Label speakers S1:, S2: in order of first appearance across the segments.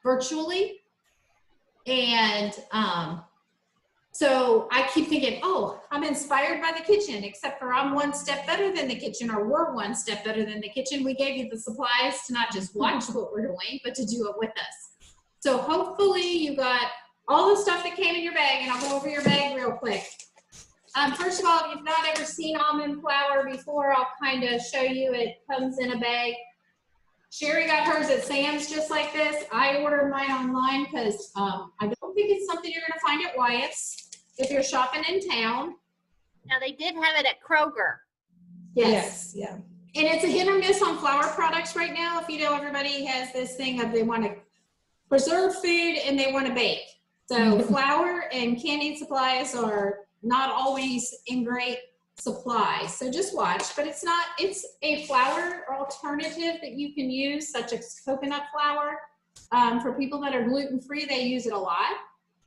S1: virtually. And so I keep thinking, oh, I'm inspired by the kitchen, except for I'm one step better than the kitchen, or we're one step better than the kitchen. We gave you the supplies to not just watch what we're doing, but to do it with us. So hopefully you got all the stuff that came in your bag, and I'll go over your bag real quick. First of all, if you've not ever seen almond flour before, I'll kind of show you. It comes in a bag. Sherry got hers at Sam's just like this. I ordered mine online because I don't think it's something you're going to find at Wyatt's if you're shopping in town.
S2: Now, they did have it at Kroger.
S1: Yes.
S3: Yeah.
S1: And it's a hit or miss on flour products right now. If you know, everybody has this thing of they want to preserve food and they want to bake. So flour and canning supplies are not always in great supply. So just watch, but it's a flour alternative that you can use, such as coconut flour. For people that are gluten-free, they use it a lot.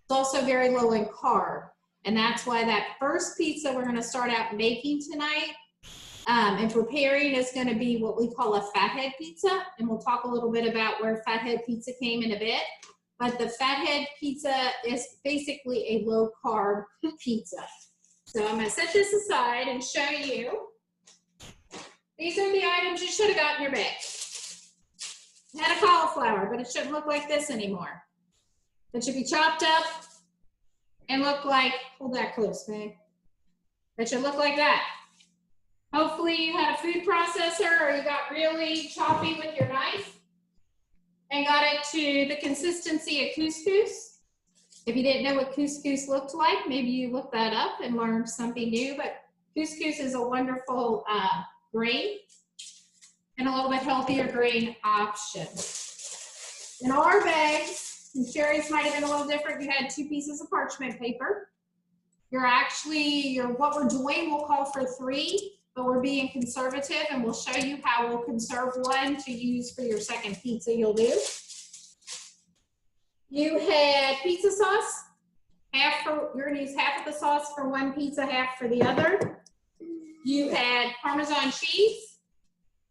S1: It's also very low in carb. And that's why that first pizza we're going to start out making tonight and preparing is going to be what we call a fathead pizza. And we'll talk a little bit about where fathead pizza came in a bit. But the fathead pizza is basically a low carb pizza. So I'm going to set this aside and show you. These are the items you should have got in your bag. It had a cauliflower, but it shouldn't look like this anymore. It should be chopped up and look like, hold that close, babe. It should look like that. Hopefully you had a food processor or you got really choppy with your knife and got it to the consistency of couscous. If you didn't know what couscous looked like, maybe you looked that up and learned something new, but couscous is a wonderful grain and a little bit healthier grain option. In our bags, and Sherry's might have been a little different, you had 2 pieces of parchment paper. What we're doing, we'll call for 3, but we're being conservative, and we'll show you how we'll conserve 1 to use for your second pizza you'll do. You had pizza sauce. You're going to use half of the sauce for one pizza, half for the other. You had Parmesan cheese.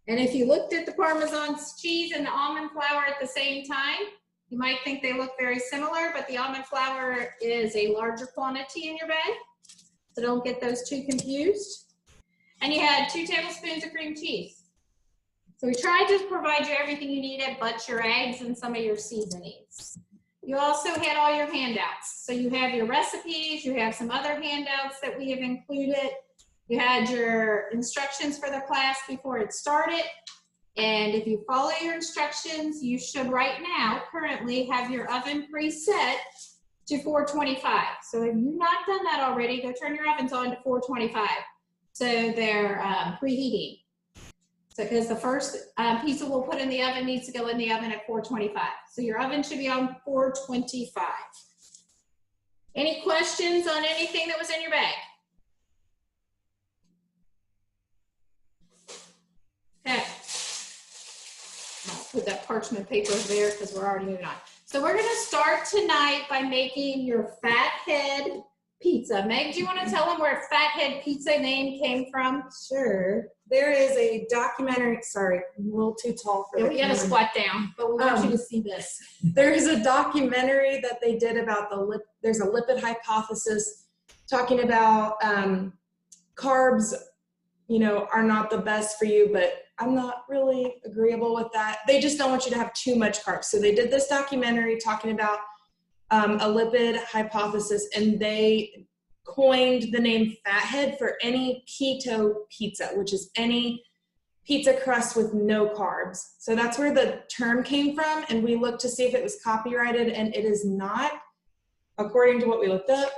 S1: And if you looked at the Parmesan cheese and the almond flour at the same time, you might think they look very similar, but the almond flour is a larger quantity in your bag. So don't get those two confused. And you had 2 tablespoons of cream cheese. So we tried to provide you everything you needed, but your eggs and some of your seasonings. You also had all your handouts. So you have your recipes, you have some other handouts that we have included. You had your instructions for the class before it started. And if you follow your instructions, you should right now currently have your oven preset to 425. So if you've not done that already, go turn your ovens on to 425. So they're preheating. So because the first pizza we'll put in the oven needs to go in the oven at 425. So your oven should be on 425. Any questions on anything that was in your bag? Okay. I'll put that parchment paper there because we're already moving on. So we're going to start tonight by making your fathead pizza. Meg, do you want to tell them where fathead pizza name came from?
S3: Sure. There is a documentary, sorry, I'm a little too tall for
S1: Yeah,
S3: the
S1: we got to
S3: camera.
S1: squat down, but we want you to see this.
S3: There is a documentary that they did about there's a lipid hypothesis talking about carbs, are not the best for you, but I'm not really agreeable with that. They just don't want you to have too much carbs. So they did this documentary talking about a lipid hypothesis, and they coined the name fathead for any keto pizza, which is any pizza crust with no carbs. So that's where the term came from, and we looked to see if it was copyrighted, and it is not, according to what we looked up,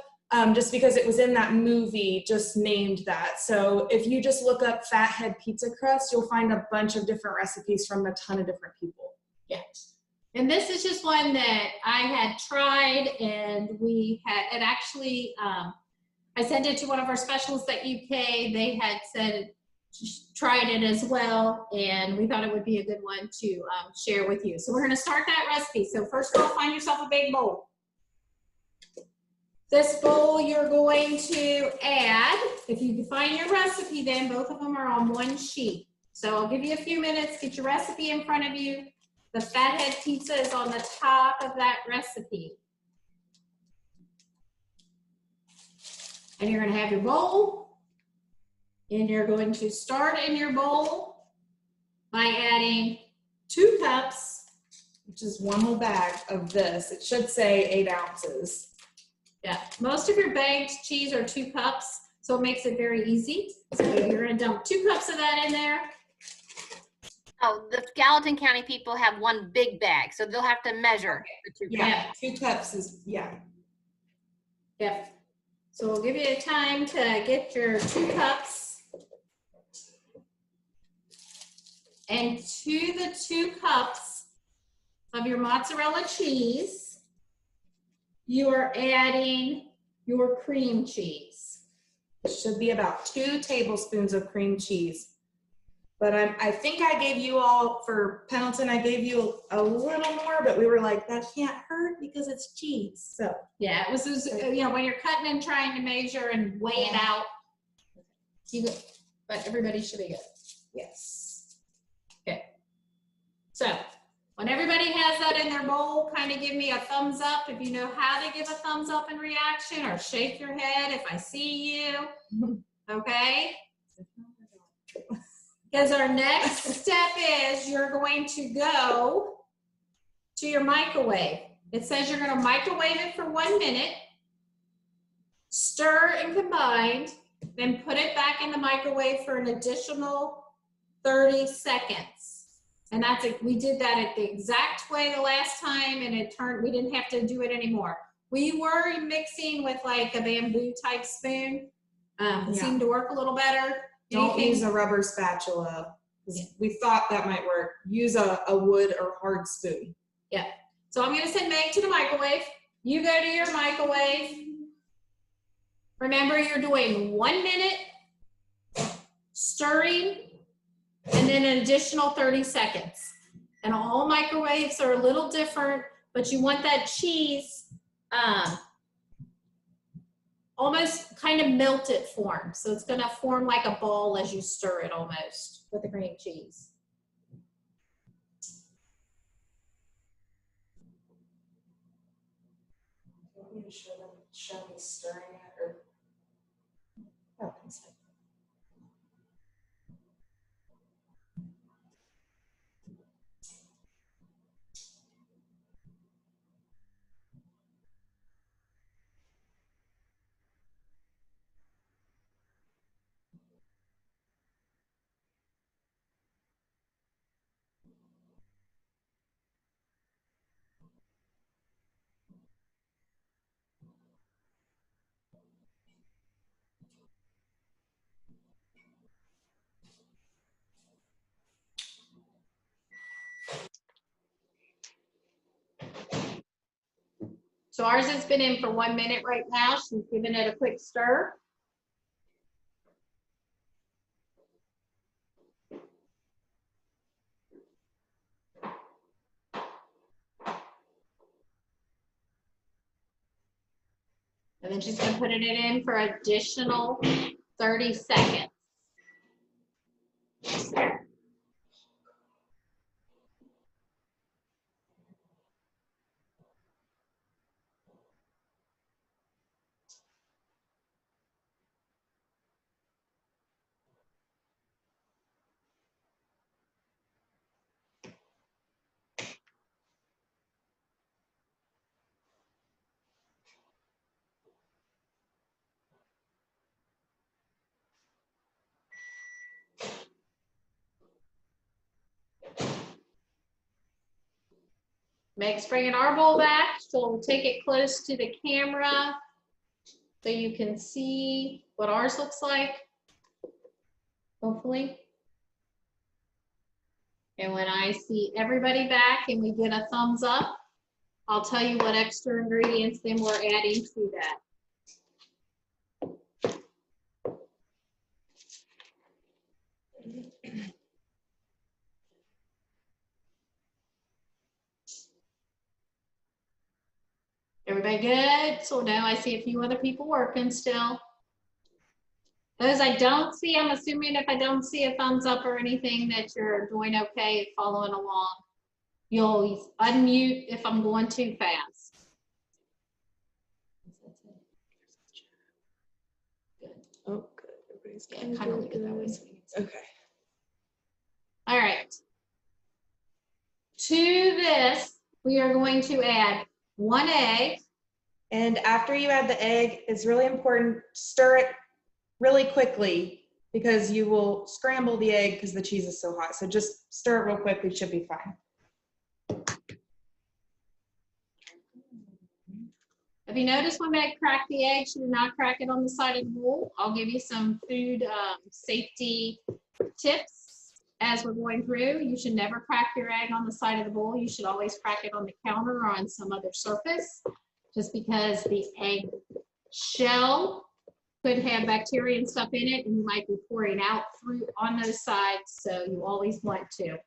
S3: just because it was in that movie, just named that. So if you just look up fathead pizza crust, you'll find a bunch of different recipes from a ton of different people.
S1: Yeah. And this is just one that I had tried, and it actually, I sent it to one of our specialists at UK. They had said, tried it as well, and we thought it would be a good one to share with you. So we're gonna start that recipe. So first of all, find yourself a big bowl. This bowl you're going to add, if you define your recipe, then both of them are on one sheet. So I'll give you a few minutes, get your recipe in front of you. The fathead pizza is on the top of that recipe. And you're gonna have your bowl, and you're going to start in your bowl by adding 2 cups,
S3: which is 1 whole bag of this. It should say 8 ounces.
S1: Yeah, most of your bagged cheese are 2 cups, so it makes it very easy. So you're gonna dump 2 cups of that in there.
S2: Oh, the Gallatin County people have 1 big bag, so they'll have to measure the 2 cups.
S3: Yeah, 2 cups is, yeah.
S1: Yep. So we'll give you time to get your 2 cups. And to the 2 cups of your mozzarella cheese, you are adding your cream cheese.
S3: It should be about 2 tablespoons of cream cheese. But I think I gave you all, for Pendleton, I gave you a little more, but we were like, that can't hurt because it's cheese. So
S1: Yeah, it was, you know, when you're cutting and trying to measure and weigh it out, but everybody should be good.
S3: yes.
S1: Okay. So when everybody has that in their bowl, kind of give me a thumbs up if you know how to give a thumbs up in reaction, or shake your head if I see you. Okay? Because our next step is you're going to go to your microwave. It says you're going to microwave it for 1 minute, stir and combine, then put it back in the microwave for an additional 30 seconds. And that's it. We did that at the exact way the last time, and it turned, we didn't have to do it anymore. We were mixing with like a bamboo type spoon. It seemed to work a little better.
S3: Don't use a rubber spatula. We thought that might work. Use a wood or hard spoon.
S1: Yeah. So I'm going to send Meg to the microwave. You go to your microwave. Remember, you're doing 1 minute, stirring, and then an additional 30 seconds. And all microwaves are a little different, but you want that cheese almost kind of melted form. So it's going to form like a ball as you stir it almost with the cream cheese.
S3: You want me to show me stirring it, or? Oh, inside.
S1: So ours has been in for 1 minute right now. She's giving it a quick stir. And then she's gonna put it in for additional 30 seconds. Meg's bringing our bowl back, so we'll take it close to the camera so you can see what ours looks like, hopefully. And when I see everybody back and we get a thumbs up, I'll tell you what extra ingredients then we're adding to that. Everybody good? So now I see a few other people working still. Those I don't see, I'm assuming if I don't see a thumbs up or anything that you're doing okay following along. You'll unmute if I'm going too fast. Good.
S3: Oh, good. Everybody's
S1: Yeah, kind of leave it that way.
S3: Okay.
S1: All right. To this, we are going to add 1 egg.
S3: And after you add the egg, it's really important, stir it really quickly because you will scramble the egg because the cheese is so hot. So just stir it real quick, it should be fine.
S1: Have you noticed when I crack the egg, you do not crack it on the side of the bowl? I'll give you some food safety tips as we're going through. You should never crack your egg on the side of the bowl. You should always crack it on the counter or on some other surface, just because the egg shell could have bacteria and stuff in it, and you might be pouring out fruit on those sides, so you always want to.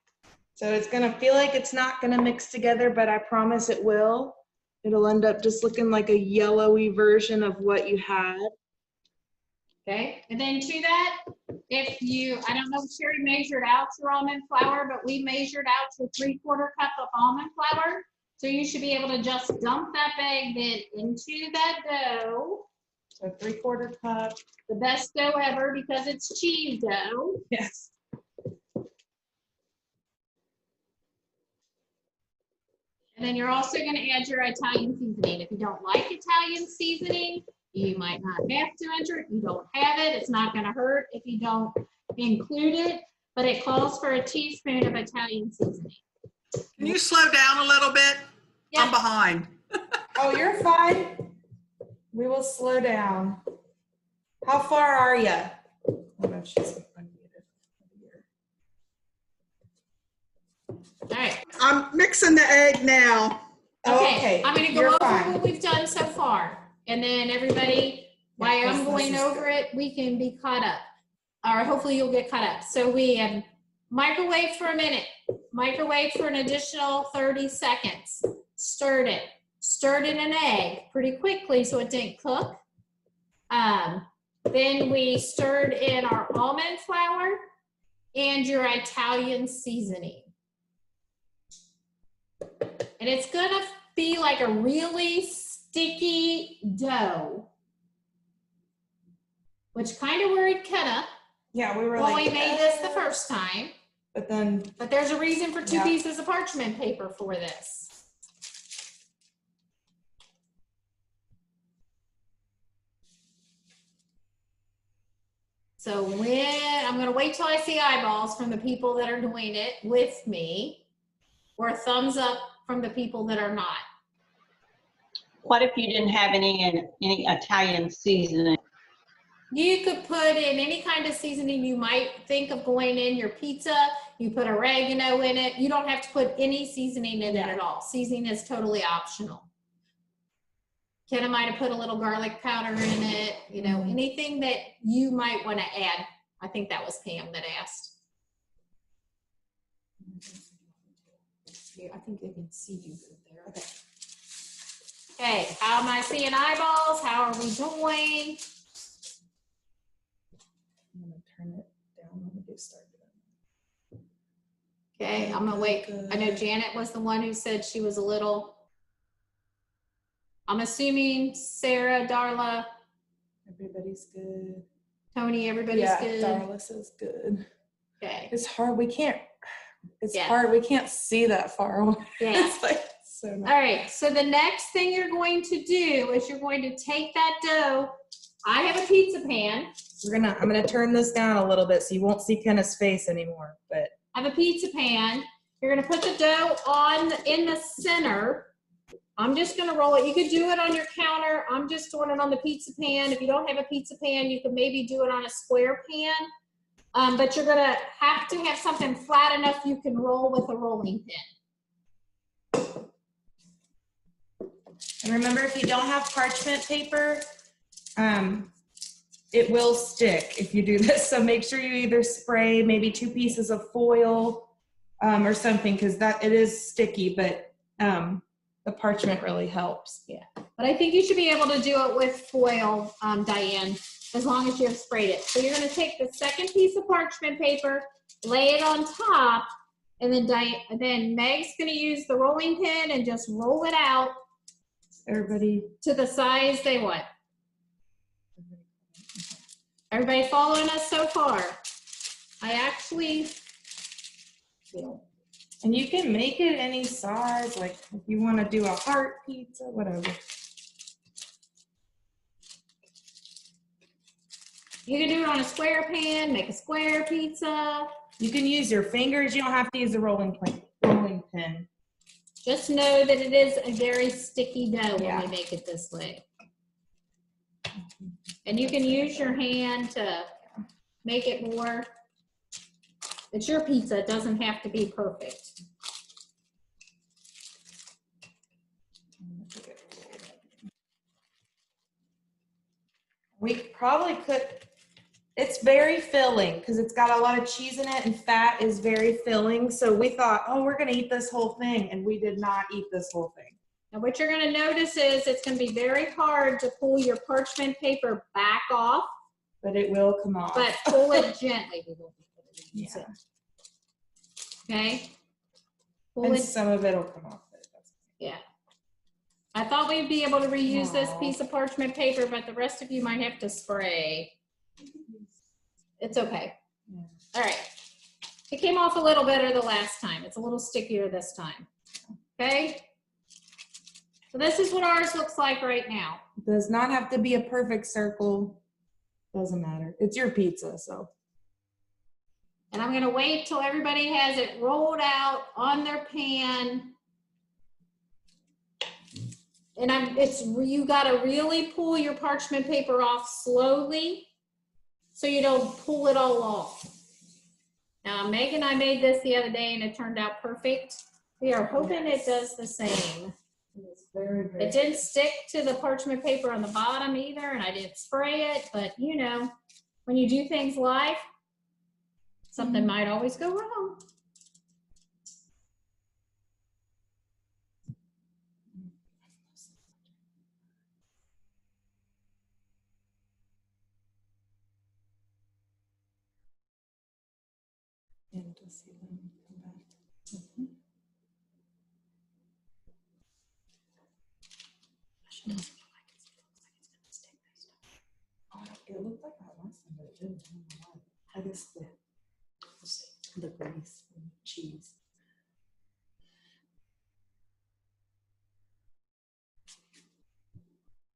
S3: So it's gonna feel like it's not gonna mix together, but I promise it will. It'll end up just looking like a yellowy version of what you had.
S1: Okay, and then to that, if you, I don't know if Sherry measured out your almond flour, but we measured out your 3/4 cup of almond flour. So you should be able to just dump that bag then into that dough.
S3: So 3/4 cup.
S1: The best dough ever because it's cheese dough.
S3: Yes.
S1: And then you're also going to add your Italian seasoning. If you don't like Italian seasoning, you might not have to enter it. You don't have it. It's not going to hurt if you don't include it, but it calls for a teaspoon of Italian seasoning.
S4: Can you slow down a little bit?
S1: Yeah.
S4: I'm behind.
S3: Oh, you're fine. We will slow down. How far are you? I don't know if she's unmuted.
S1: All right.
S4: I'm mixing the egg now.
S1: Okay. I'm going to go
S3: You're
S1: over
S3: fine.
S1: what we've done so far. And then everybody, while I'm going over it, we can be caught up. Or hopefully you'll get caught up. So we have microwave for a minute. Microwave for an additional 30 seconds. Stirred it. Stirred in an egg pretty quickly so it didn't cook. Then we stirred in our almond flour and your Italian seasoning. And it's gonna be like a really sticky dough, which kind of worried Kenna.
S3: Yeah, we were
S1: Well,
S3: like,
S1: we made this the first time,
S3: but then
S1: but there's a reason for 2
S3: Yeah.
S1: pieces of parchment paper for this. So I'm going to wait till I see eyeballs from the people that are doing it with me, or a thumbs up from the people that are not.
S5: What if you didn't have any Italian seasoning?
S1: You could put in any kind of seasoning you might think of going in your pizza. You put oregano in it. You don't have to put any seasoning in it at all. Seasoning is totally optional. Kenna might have put a little garlic powder in it, you know, anything that you might want to add. I think that was Pam that asked. I think they can see you good there. Okay. Okay, how am I seeing eyeballs? How are we doing?
S3: I'm gonna turn it down when we get started.
S1: Okay, I'm gonna wait. I know Janet was the one who said she was a little. I'm assuming Sarah, Darla,
S3: Everybody's good.
S1: Tony, everybody's good.
S3: Darla says good.
S1: Okay.
S3: It's hard. We can't. It's
S1: Yeah.
S3: hard. We can't see that far away.
S1: Yeah.
S3: It's like so.
S1: All right. So the next thing you're going to do is you're going to take that dough. I have a pizza pan.
S3: I'm gonna turn this down a little bit so you won't see Kenna's face anymore. But
S1: I have a pizza pan. You're going to put the dough in the center. I'm just going to roll it. You could do it on your counter. I'm just doing it on the pizza pan. If you don't have a pizza pan, you could maybe do it on a square pan. But you're going to have something flat enough you can roll with a rolling pin.
S3: and remember, if you don't have parchment paper, it will stick if you do this. So make sure you either spray maybe 2 pieces of foil or something, because it is sticky, but the parchment really helps.
S1: Yeah, but I think you should be able to do it with foil, Diane, as long as you have sprayed it. So you're going to take the second piece of parchment paper, lay it on top, And then Meg's gonna use the rolling pin and just roll it out
S3: Everybody.
S1: to the size they want. Everybody following us so far? I actually,
S3: And you can make it any size, like if you want to do a heart pizza, whatever.
S1: you can do it on a square pan, make a square pizza.
S3: You can use your fingers. You don't have to use a rolling pin.
S1: Just know that it is a very sticky dough when
S3: Yeah.
S1: we make it this way. And you can use your hand to make it more. It's your pizza, it doesn't have to be perfect.
S3: We probably could, it's very filling because it's got a lot of cheese in it and fat is very filling. So we thought, oh, we're going to eat this whole thing. And we did not eat this whole thing.
S1: Now what you're gonna notice is it's gonna be very hard to pull your parchment paper back off,
S3: But it will come off.
S1: but pull it gently. We won't be able to use
S3: Yeah.
S1: it. Okay? Pull
S3: And
S1: it,
S3: some of it will come off. But that's
S1: yeah. I thought we'd be able to reuse this
S3: Aw.
S1: piece of parchment paper, but the rest of you might have to spray. It's okay.
S3: Yeah.
S1: All right. It came off a little better the last time. It's a little stickier this time. Okay? So this is what ours looks like right now.
S3: It does not have to be a perfect circle. Doesn't matter. It's your pizza, so.
S1: And I'm gonna wait till everybody has it rolled out on their pan. And you gotta really pull your parchment paper off slowly so you don't pull it all off. Now, Meg and I made this the other day and it turned out perfect. We are hoping it does the same.
S3: It's very, very
S1: It didn't stick to the parchment paper on the bottom either, and I didn't spray it, but you know, when you do things live, something might always go wrong.
S3: And to see them come back. Oh, it looked like that last time, but it didn't. I don't know why. I guess the grease and cheese.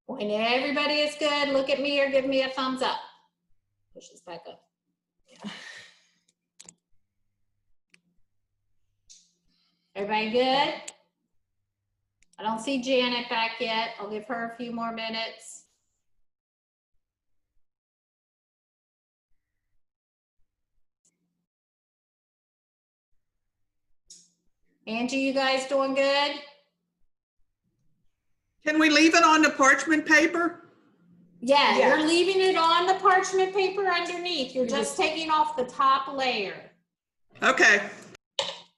S1: When everybody is good, look at me or give me a thumbs up. Push this back up.
S3: Yeah.
S1: Everybody good? I don't see Janet back yet. I'll give her a few more minutes. Angie, you guys doing good?
S4: Can we leave it on the parchment paper?
S1: Yeah,
S3: Yeah.
S1: you're leaving it on the parchment paper underneath. You're just taking off the top layer.
S4: Okay.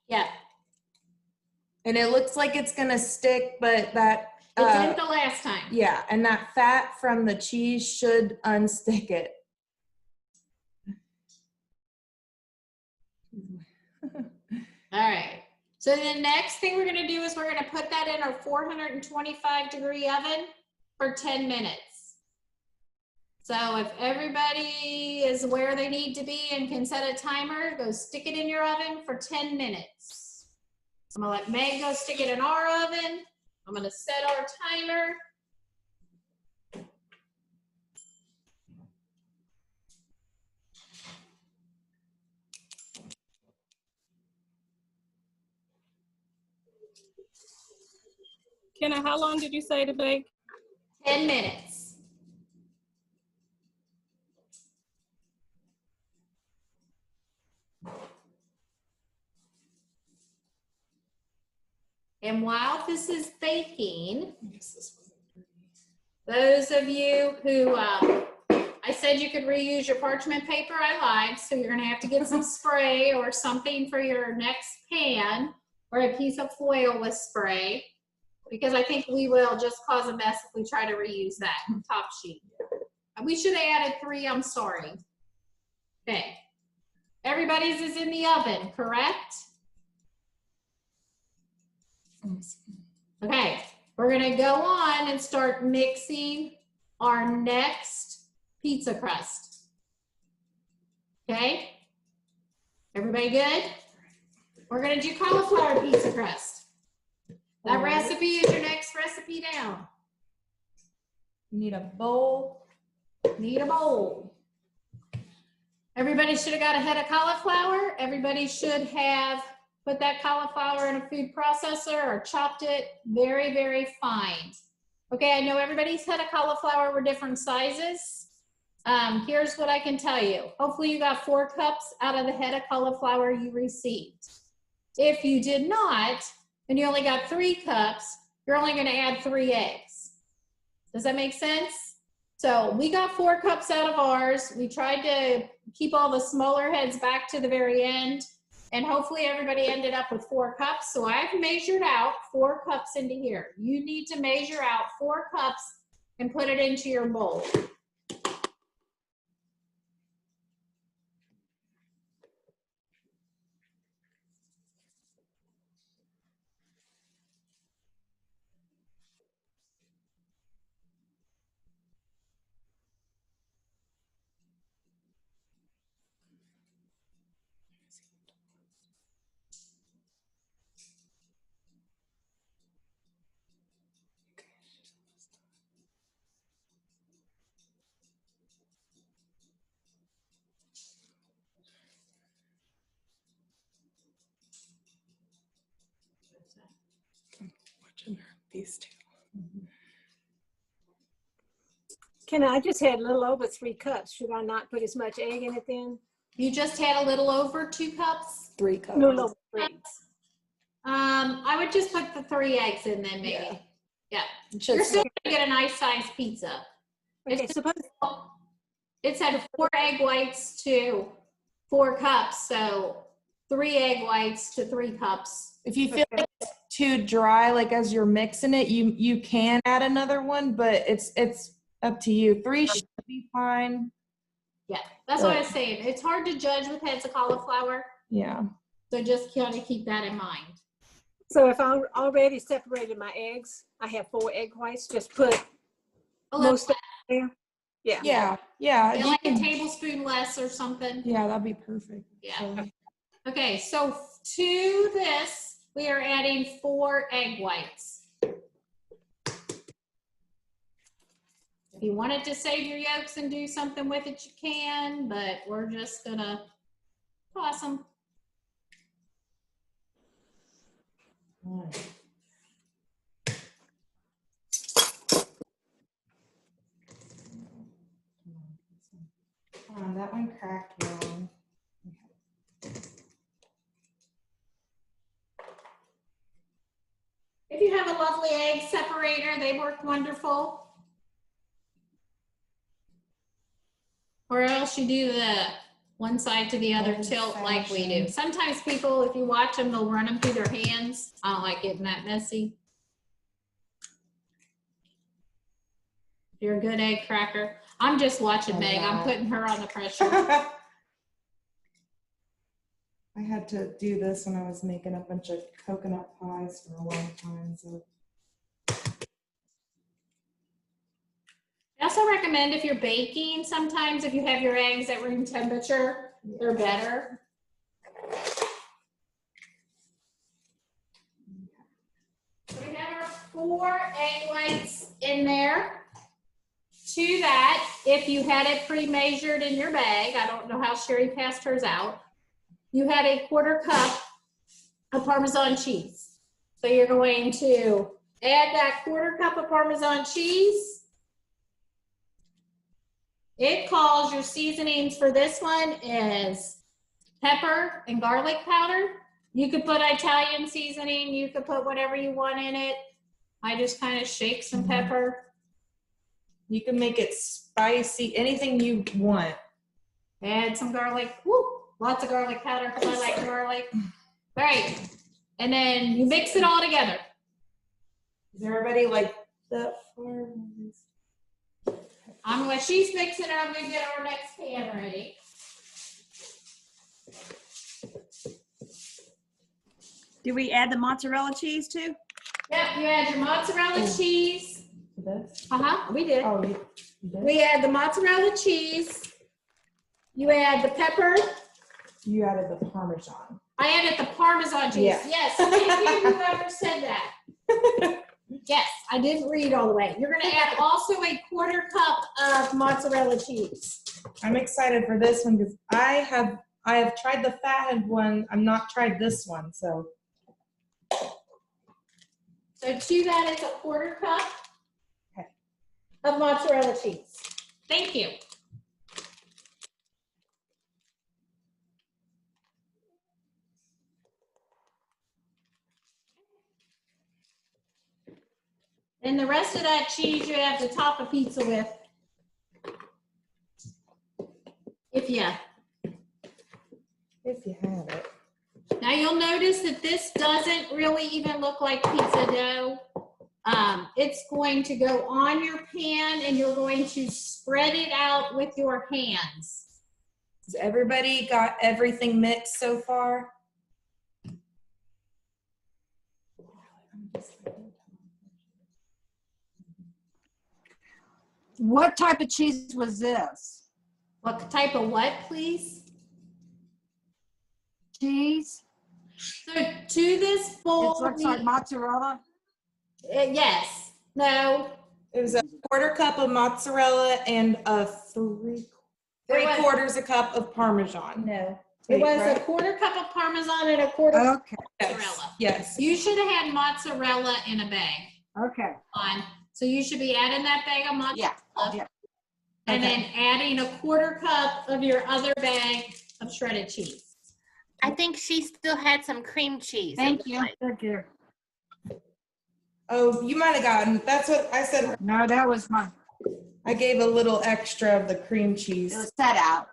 S1: Yeah,
S3: And it looks like it's gonna stick, but that,
S1: it did the last time.
S3: yeah, and that fat from the cheese should unstick it.
S1: All right. So the next thing we're gonna do is we're gonna put that in our 425-degree oven for 10 minutes. So if everybody is where they need to be and can set a timer, go stick it in your oven for 10 minutes. I'm gonna let Meg go stick it in our oven. I'm gonna set our timer.
S6: Kenna, how long did you say to bake?
S1: 10 minutes. And while this is baking, those of you who, I said you could reuse your parchment paper, I lied, so you're gonna have to get some spray or something for your next pan, or a piece of foil with spray, because I think we will just cause a mess if we try to reuse that top sheet. We should have added 3, I'm sorry. Okay. Everybody's is in the oven, correct? Okay, we're gonna go on and start mixing our next pizza crust. Okay? Everybody good? We're gonna do cauliflower pizza crust. That recipe is your next recipe down.
S3: Need a bowl.
S1: Need a bowl. Everybody should have got a head of cauliflower. Everybody should have put that cauliflower in a food processor or chopped it very, very fine. Okay, I know everybody's head of cauliflower were different sizes. Here's what I can tell you. Hopefully you got 4 cups out of the head of cauliflower you received. If you did not, and you only got 3 cups, you're only gonna add 3 eggs. Does that make sense? So we got 4 cups out of ours. We tried to keep all the smaller heads back to the very end, and hopefully everybody ended up with 4 cups. So I've measured out 4 cups into here. You need to measure out 4 cups and put it into your bowl.
S3: These two.
S7: Ken, I just had a little over 3 cups. Should I not put as much egg in it then?
S1: You just had a little over 2 cups.
S3: 3 cups.
S7: No, no, 3.
S1: I would just put the 3 eggs in then maybe. Yeah. You're
S3: Just
S1: still gonna get a nice sized pizza.
S7: Okay, suppose,
S1: It said 4 egg whites to 4 cups, so 3 egg whites to 3 cups.
S3: if you feel like it's too dry, like as you're mixing it, you can add another one, but it's up to you. 3 should be fine.
S1: Yeah, that's what I was saying. It's hard to judge with heads of cauliflower,
S3: Yeah.
S1: so just kind of keep that in mind.
S7: so if I already separated my eggs, I have 4 egg whites, just put
S1: A
S7: most
S1: little,
S7: of it there. Yeah.
S3: Yeah. Yeah.
S1: yeah,
S3: you
S1: like a
S3: can-
S1: tablespoon less or something.
S3: yeah, that'd be perfect.
S1: Yeah. Okay, so to this, we are adding 4 egg whites. If you wanted to save your yolks and do something with it, you can, but we're just gonna toss them.
S3: That one cracked wrong.
S1: If you have a lovely egg separator, they work wonderful. Or else you do the one side to the other tilt like we do. Sometimes people, if you watch them, they'll run them through their hands. I don't like getting that messy. If you're a good egg cracker. I'm just watching Meg. I'm putting her on the pressure.
S3: I had to do this when I was making a bunch of coconut pies for a long time. So
S1: I also recommend if you're baking, sometimes if you have your eggs at room temperature, they're better. So we have our 4 egg whites in there. To that, if you had it pre-measured in your bag, I don't know how Sherry passed hers out, you had a 1/4 cup of Parmesan cheese. So you're going to add that 1/4 cup of Parmesan cheese. It calls your seasonings for this one is pepper and garlic powder. You could put Italian seasoning, you could put whatever you want in it. I just kind of shake some pepper.
S3: you can make it spicy, anything you want.
S1: Add some garlic. Woo, lots of garlic powder because I like garlic. All right. And then you mix it all together.
S3: Is everybody like that far?
S1: While she's mixing it, I'm going to get our next pan ready.
S8: Do we add the mozzarella cheese too?
S1: Yep, you add your mozzarella cheese.
S3: This?
S1: We did.
S3: Oh, you did?
S1: We add the mozzarella cheese. You add the pepper.
S3: You added the Parmesan.
S1: I added the Parmesan cheese.
S3: Yeah.
S1: Yes, thank you, whoever said that. Yes, I didn't read all the way. You're gonna add also a 1/4 cup of mozzarella cheese.
S3: I'm excited for this one because I have tried the fathead one. I've not tried this one, so.
S1: So to that is a 1/4 cup
S3: Okay.
S1: of mozzarella cheese. Thank you. And the rest of that cheese you have to top a pizza with. If you
S3: If you have it.
S1: Now you'll notice that this doesn't really even look like pizza dough. It's going to go on your pan and you're going to spread it out with your hands.
S3: Has everybody got everything mixed so far?
S7: What type of cheese was this?
S1: What type of what, please?
S7: Cheese?
S1: So to this
S7: It
S1: bowl,
S7: looks like mozzarella.
S1: yes, no,
S3: It was a 1/4 cup of mozzarella and a 3/4 a cup of Parmesan.
S1: no. It was a 1/4 cup of Parmesan and a 1/4
S7: Okay,
S1: mozzarella.
S3: Yes.
S1: You should have had mozzarella in a bag
S7: okay.
S1: on. So you should be adding that bag of mozzarella.
S7: Yeah.
S1: And
S3: Okay.
S1: then adding a 1/4 cup of your other bag of shredded cheese.
S2: I think she still had some cream cheese.
S7: Thank you. Thank you.
S3: Oh, you might have gotten, that's what I said.
S7: No, that was my,
S3: I gave a little extra of the cream
S7: it
S3: cheese.
S7: was set out.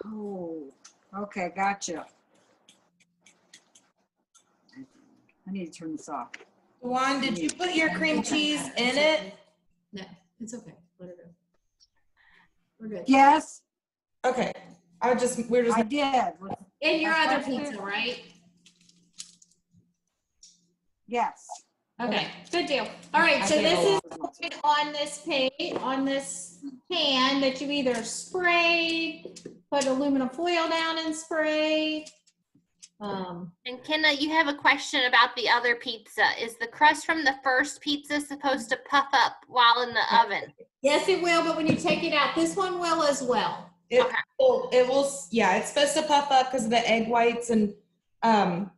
S7: Oh, okay, gotcha. I need to turn this off.
S3: Juan, did you put your cream cheese in it?
S1: No, it's okay. Let it go. We're good.
S7: Yes,
S3: Okay. We're just.
S7: I did.
S1: In your
S7: That's
S1: other
S7: fine.
S1: pizza, right?
S7: Yes.
S1: Okay, good deal. All right,
S3: I
S1: so
S3: gave a
S1: this
S3: lot.
S1: is on this page, on this pan that you either sprayed, put aluminum foil down and sprayed.
S2: And Kenna, you have a question about the other pizza. Is the crust from the first pizza supposed to puff up while in the oven?
S1: Yes, it will, but when you take it out, this one will as well.
S3: It
S2: Okay.
S3: will, yeah, it's supposed to puff up because of the egg whites and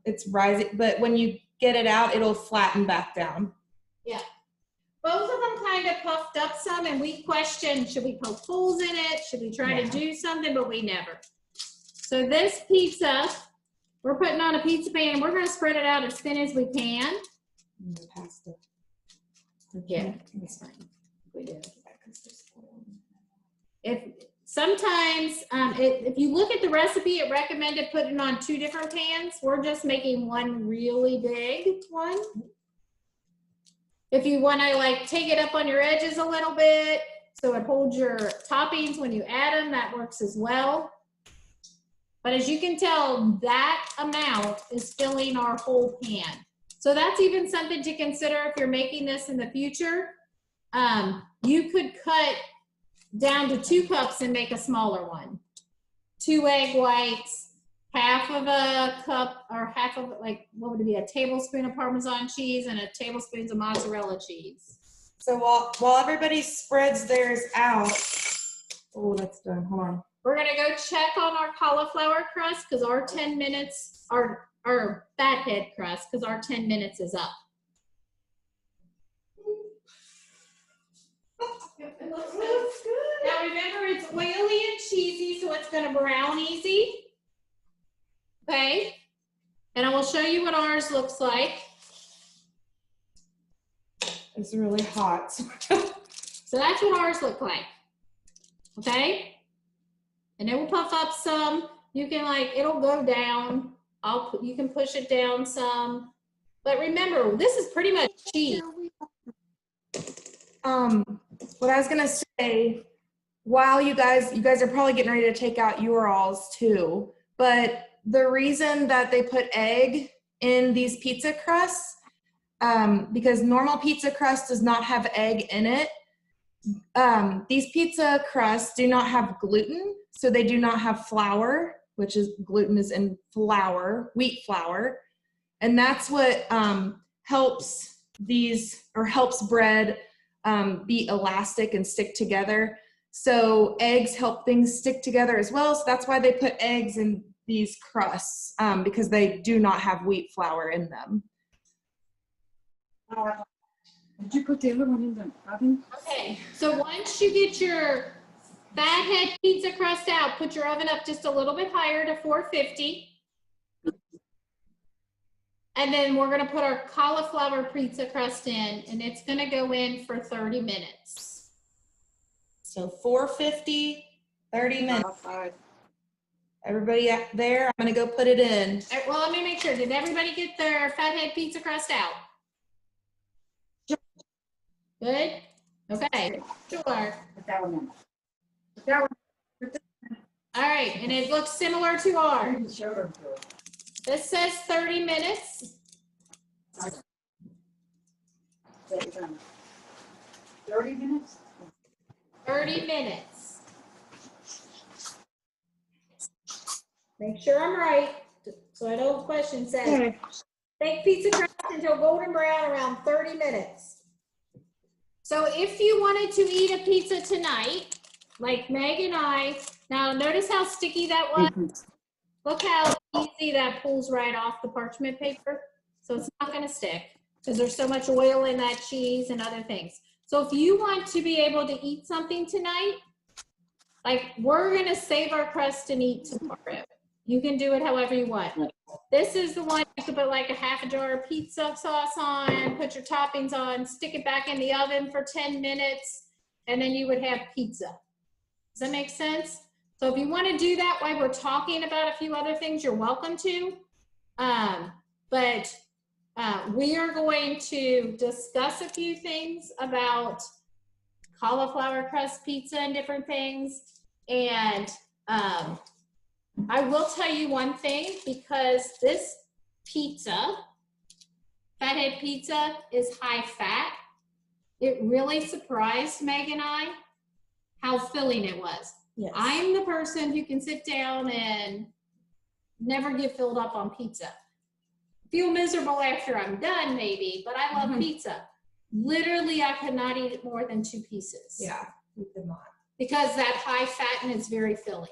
S3: it's rising, but when you get it out, it'll flatten back down.
S1: Both of them kind of puffed up some, and we questioned, should we poke holes in it? Should we try to do something? But we never. So this pizza, we're putting on a pizza pan, and we're going to spread it out as thin as we can.
S3: Pasta.
S1: Yeah, that's fine. We do. If sometimes, if you look at the recipe, it recommended putting it on 2 different pans. We're just making one really big one. If you want to like take it up on your edges a little bit, so it holds your toppings when you add them, that works as well. But as you can tell, that amount is filling our whole pan. So that's even something to consider if you're making this in the future. You could cut down to 2 cups and make a smaller one. 2 egg whites, half of a cup, or half of, like, what would it be, a tablespoon of Parmesan cheese and a tablespoon of mozzarella cheese.
S3: So while everybody spreads theirs out, oh, that's done. Hold on.
S1: We're gonna go check on our cauliflower crust because our 10 minutes, our fathead crust, because our 10 minutes is up. It looks good. Now remember, it's oily and cheesy, so it's gonna brown easy. Okay, and I will show you what ours looks like.
S3: It's really hot.
S1: So that's what ours look like. Okay, and it will puff up some. You can it'll go down. You can push it down some. But remember, this is pretty much cheese.
S3: What I was gonna say, while you guys are probably getting ready to take out your alls too, but the reason that they put egg in these pizza crusts because normal pizza crust does not have egg in it. These pizza crusts do not have gluten, so they do not have flour, which is gluten is in flour, wheat flour. And that's what helps bread be elastic and stick together. So eggs help things stick together as well. So that's why they put eggs in these crusts because they do not have wheat flour in them.
S8: Did you put the other one in the oven?
S1: Okay, so once you get your fathead pizza crust out, put your oven up just a little bit higher to 450. And then we're gonna put our cauliflower pizza crust in, and it's gonna go in for 30 minutes. So 450, 30 minutes. Everybody out there, I'm gonna go put it in. Well, let me make sure, did everybody get their fathead pizza crust out? Good? Okay, sure.
S8: Put that one in. Put that one.
S1: All right, and it looks similar to ours.
S8: You showed them to it.
S1: This says 30 minutes.
S8: 30 minutes?
S1: 30 minutes. Make sure I'm right, so I don't question says.
S8: Okay.
S1: Bake pizza crust until golden brown around 30 minutes. So if you wanted to eat a pizza tonight, like Meg and I, now notice how sticky that was? Look how easy that pulls right off the parchment paper. So it's not gonna stick because there's so much oil in that cheese and other things. So if you want to be able to eat something tonight, like we're gonna save our crust and eat tomorrow. You can do it however you want. This is the one you can put like a half a jar of pizza sauce on, put your toppings on, stick it back in the oven for 10 minutes, and then you would have pizza. Does that make sense? So if you want to do that while we're talking about a few other things, you're welcome to. But we are going to discuss a few things about cauliflower crust pizza and different things. And I will tell you one thing, because this pizza, fathead pizza, is high fat. It really surprised Meg and I how filling it was.
S3: Yes.
S1: I'm the person who can sit down and never get filled up on pizza. Feel miserable after I'm done maybe, but I love pizza. Literally, I could not eat more than 2 pieces.
S3: Yeah, you could not.
S1: Because that high fat and it's very filling.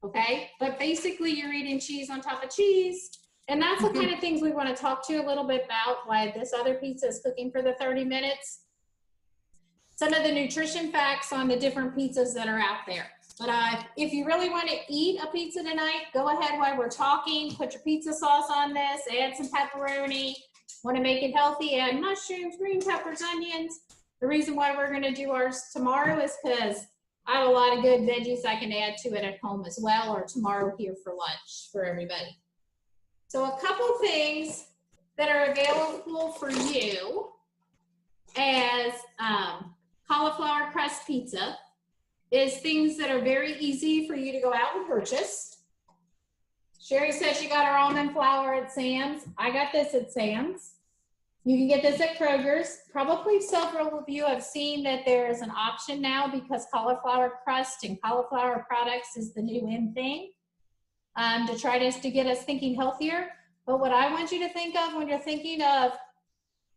S1: Okay, but basically you're eating cheese on top of cheese. And that's the kind of things we want to talk to you a little bit about, why this other pizza is cooking for the 30 minutes. Some of the nutrition facts on the different pizzas that are out there. But if you really want to eat a pizza tonight, go ahead while we're talking, put your pizza sauce on this, add some pepperoni. Want to make it healthy, add mushrooms, green peppers, onions. The reason why we're going to do ours tomorrow is because I have a lot of good veggies I can add to it at home as well, or tomorrow here for lunch for everybody. So a couple things that are available for you as cauliflower crust pizza is things that are very easy for you to go out and purchase. Sherry says she got her almond flour at Sam's. I got this at Sam's. You can get this at Kroger's. Probably several of you have seen that there is an option now because cauliflower crust and cauliflower products is the new in thing to try to get us thinking healthier. But what I want you to think of when you're thinking of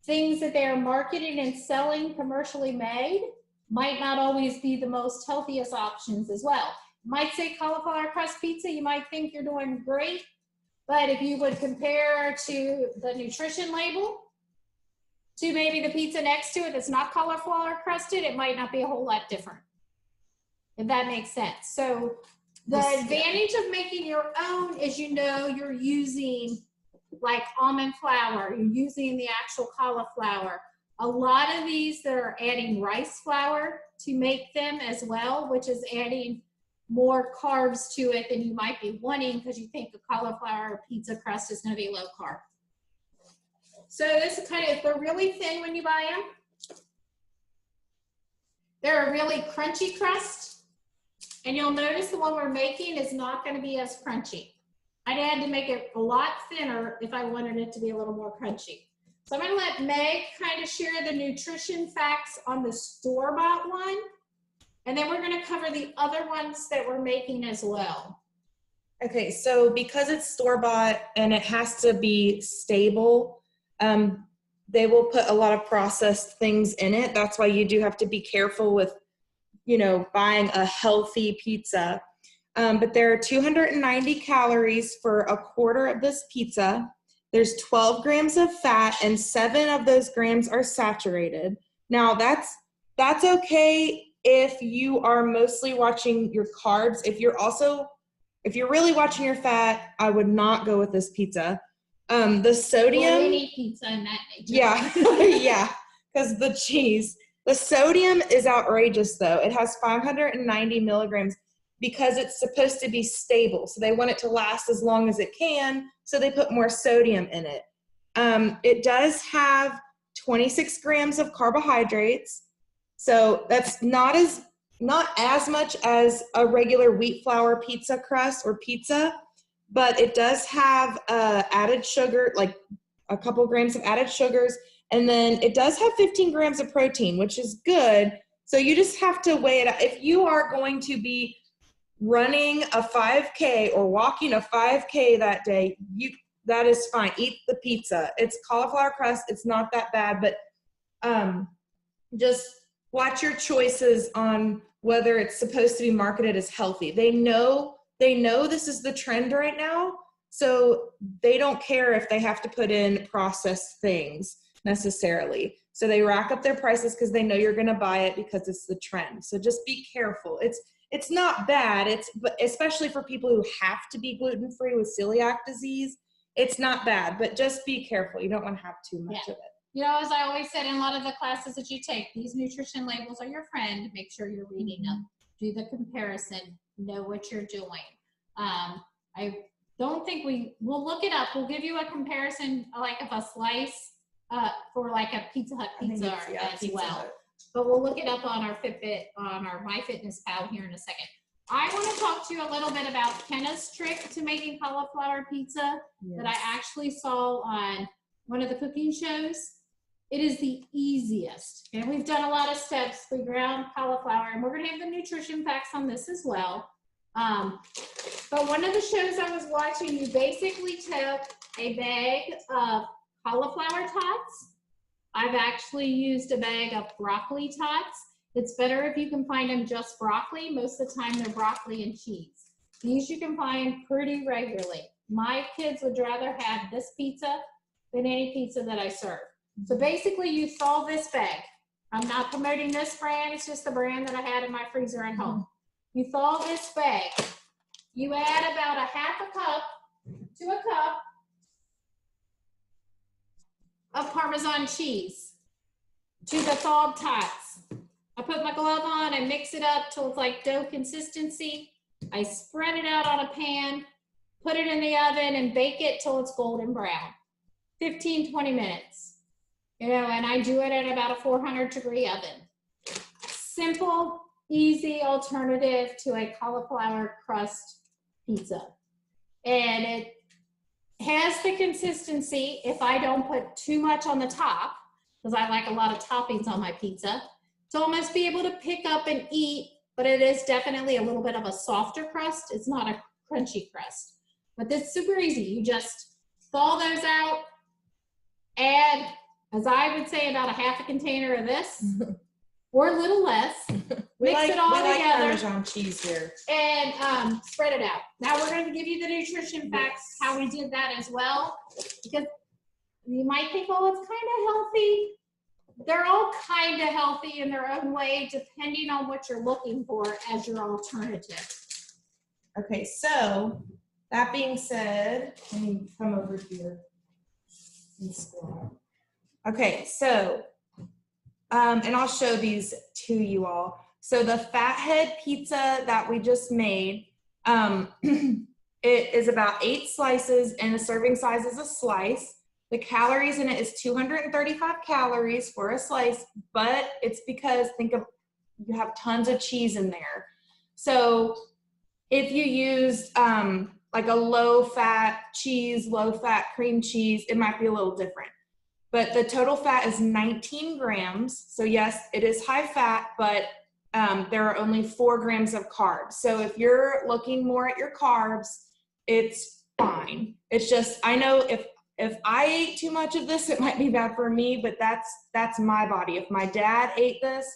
S1: things that they are marketing and selling commercially made might not always be the most healthiest options as well. You might say cauliflower crust pizza, you might think you're doing great, but if you would compare to the nutrition label to maybe the pizza next to it that's not cauliflower crusted, it might not be a whole lot different, if that makes sense. So the advantage of making your own is, you know, you're using like almond flour, you're using the actual cauliflower. A lot of these that are adding rice flour to make them as well, which is adding more carbs to it than you might be wanting because you think the cauliflower pizza crust is going to be low carb. So this is kind of, they're really thin when you buy them. They're a really crunchy crust. And you'll notice the one we're making is not going to be as crunchy. I'd had to make it a lot thinner if I wanted it to be a little more crunchy. So I'm gonna let Meg kind of share the nutrition facts on the store-bought one. And then we're gonna cover the other ones that we're making as well.
S3: Okay, so because it's store-bought and it has to be stable, they will put a lot of processed things in it. That's why you do have to be careful with, you know, buying a healthy pizza. But there are 290 calories for a quarter of this pizza. There's 12 grams of fat and 7 of those grams are saturated. Now that's okay if you are mostly watching your carbs. If you're really watching your fat, I would not go with this pizza. The sodium.
S1: Or any pizza in that nature.
S3: Yeah, yeah, because the cheese. The sodium is outrageous though. It has 590 milligrams because it's supposed to be stable. So they want it to last as long as it can. So they put more sodium in it. It does have 26 grams of carbohydrates. So that's not as much as a regular wheat flour pizza crust or pizza, but it does have added sugar, like a couple grams of added sugars. And then it does have 15 grams of protein, which is good. So you just have to weigh it out. If you are going to be running a 5K or walking a 5K that day, that is fine. Eat the pizza. It's cauliflower crust. It's not that bad, but just watch your choices on whether it's supposed to be marketed as healthy. They know this is the trend right now, so they don't care if they have to put in processed things necessarily. So they rack up their prices because they know you're going to buy it because it's the trend. So just be careful. It's not bad. But especially for people who have to be gluten-free with celiac disease, it's not bad, but just be careful. You don't want to have too much of it.
S1: You know, as I always said in a lot of the classes that you take, these nutrition labels are your friend. Make sure you're reading them. Do the comparison. Know what you're doing. I don't think we'll look it up. We'll give you a comparison, like of a slice for like a Pizza Hut pizza as well. But we'll look it up on our Fitbit, on our MyFitnessPal here in a second. I want to talk to you a little bit about Kenna's trick to making cauliflower pizza that I actually saw on one of the cooking shows. It is the easiest. And we've done a lot of steps. We ground cauliflower, and we're going to have the nutrition facts on this as well. But one of the shows I was watching, you basically took a bag of cauliflower tots. I've actually used a bag of broccoli tots. It's better if you can find them just broccoli. Most of the time they're broccoli and cheese. These you can find pretty regularly. My kids would rather have this pizza than any pizza that I serve. So basically you thaw this bag. I'm not promoting this brand, it's just the brand that I had in my freezer at home. You thaw this bag. You add about a half a cup to a cup of Parmesan cheese to the thawed tots. I put my glove on and mix it up till it's like dough consistency. I spread it out on a pan, put it in the oven and bake it till it's golden brown. 15, 20 minutes. You know, and I do it at about a 400-degree oven. Simple, easy alternative to a cauliflower crust pizza. And it has the consistency, if I don't put too much on the top, because I like a lot of toppings on my pizza, to almost be able to pick up and eat, but it is definitely a little bit of a softer crust. It's not a crunchy crust. But it's super easy. You just thaw those out, add, as I would say, about a half a container of this, or a little less. Mix it all together.
S3: Parmesan cheese here.
S1: And spread it out. Now we're going to give you the nutrition facts, how we did that as well. Because you might think, oh, it's kind of healthy. They're all kind of healthy in their own way, depending on what you're looking for as your alternative.
S3: Okay, so that being said, let me come over here and squat. Okay, so, and I'll show these to you all. So the fathead pizza that we just made, it is about 8 slices and the serving size is a slice. The calories in it is 235 calories for a slice, but it's because you have tons of cheese in there. So if you used like a low fat cheese, low fat cream cheese, it might be a little different. But the total fat is 19 grams. So yes, it is high fat, but there are only 4 grams of carbs. So if you're looking more at your carbs, it's fine. It's just, I know if I ate too much of this, it might be bad for me, but that's my body. If my dad ate this,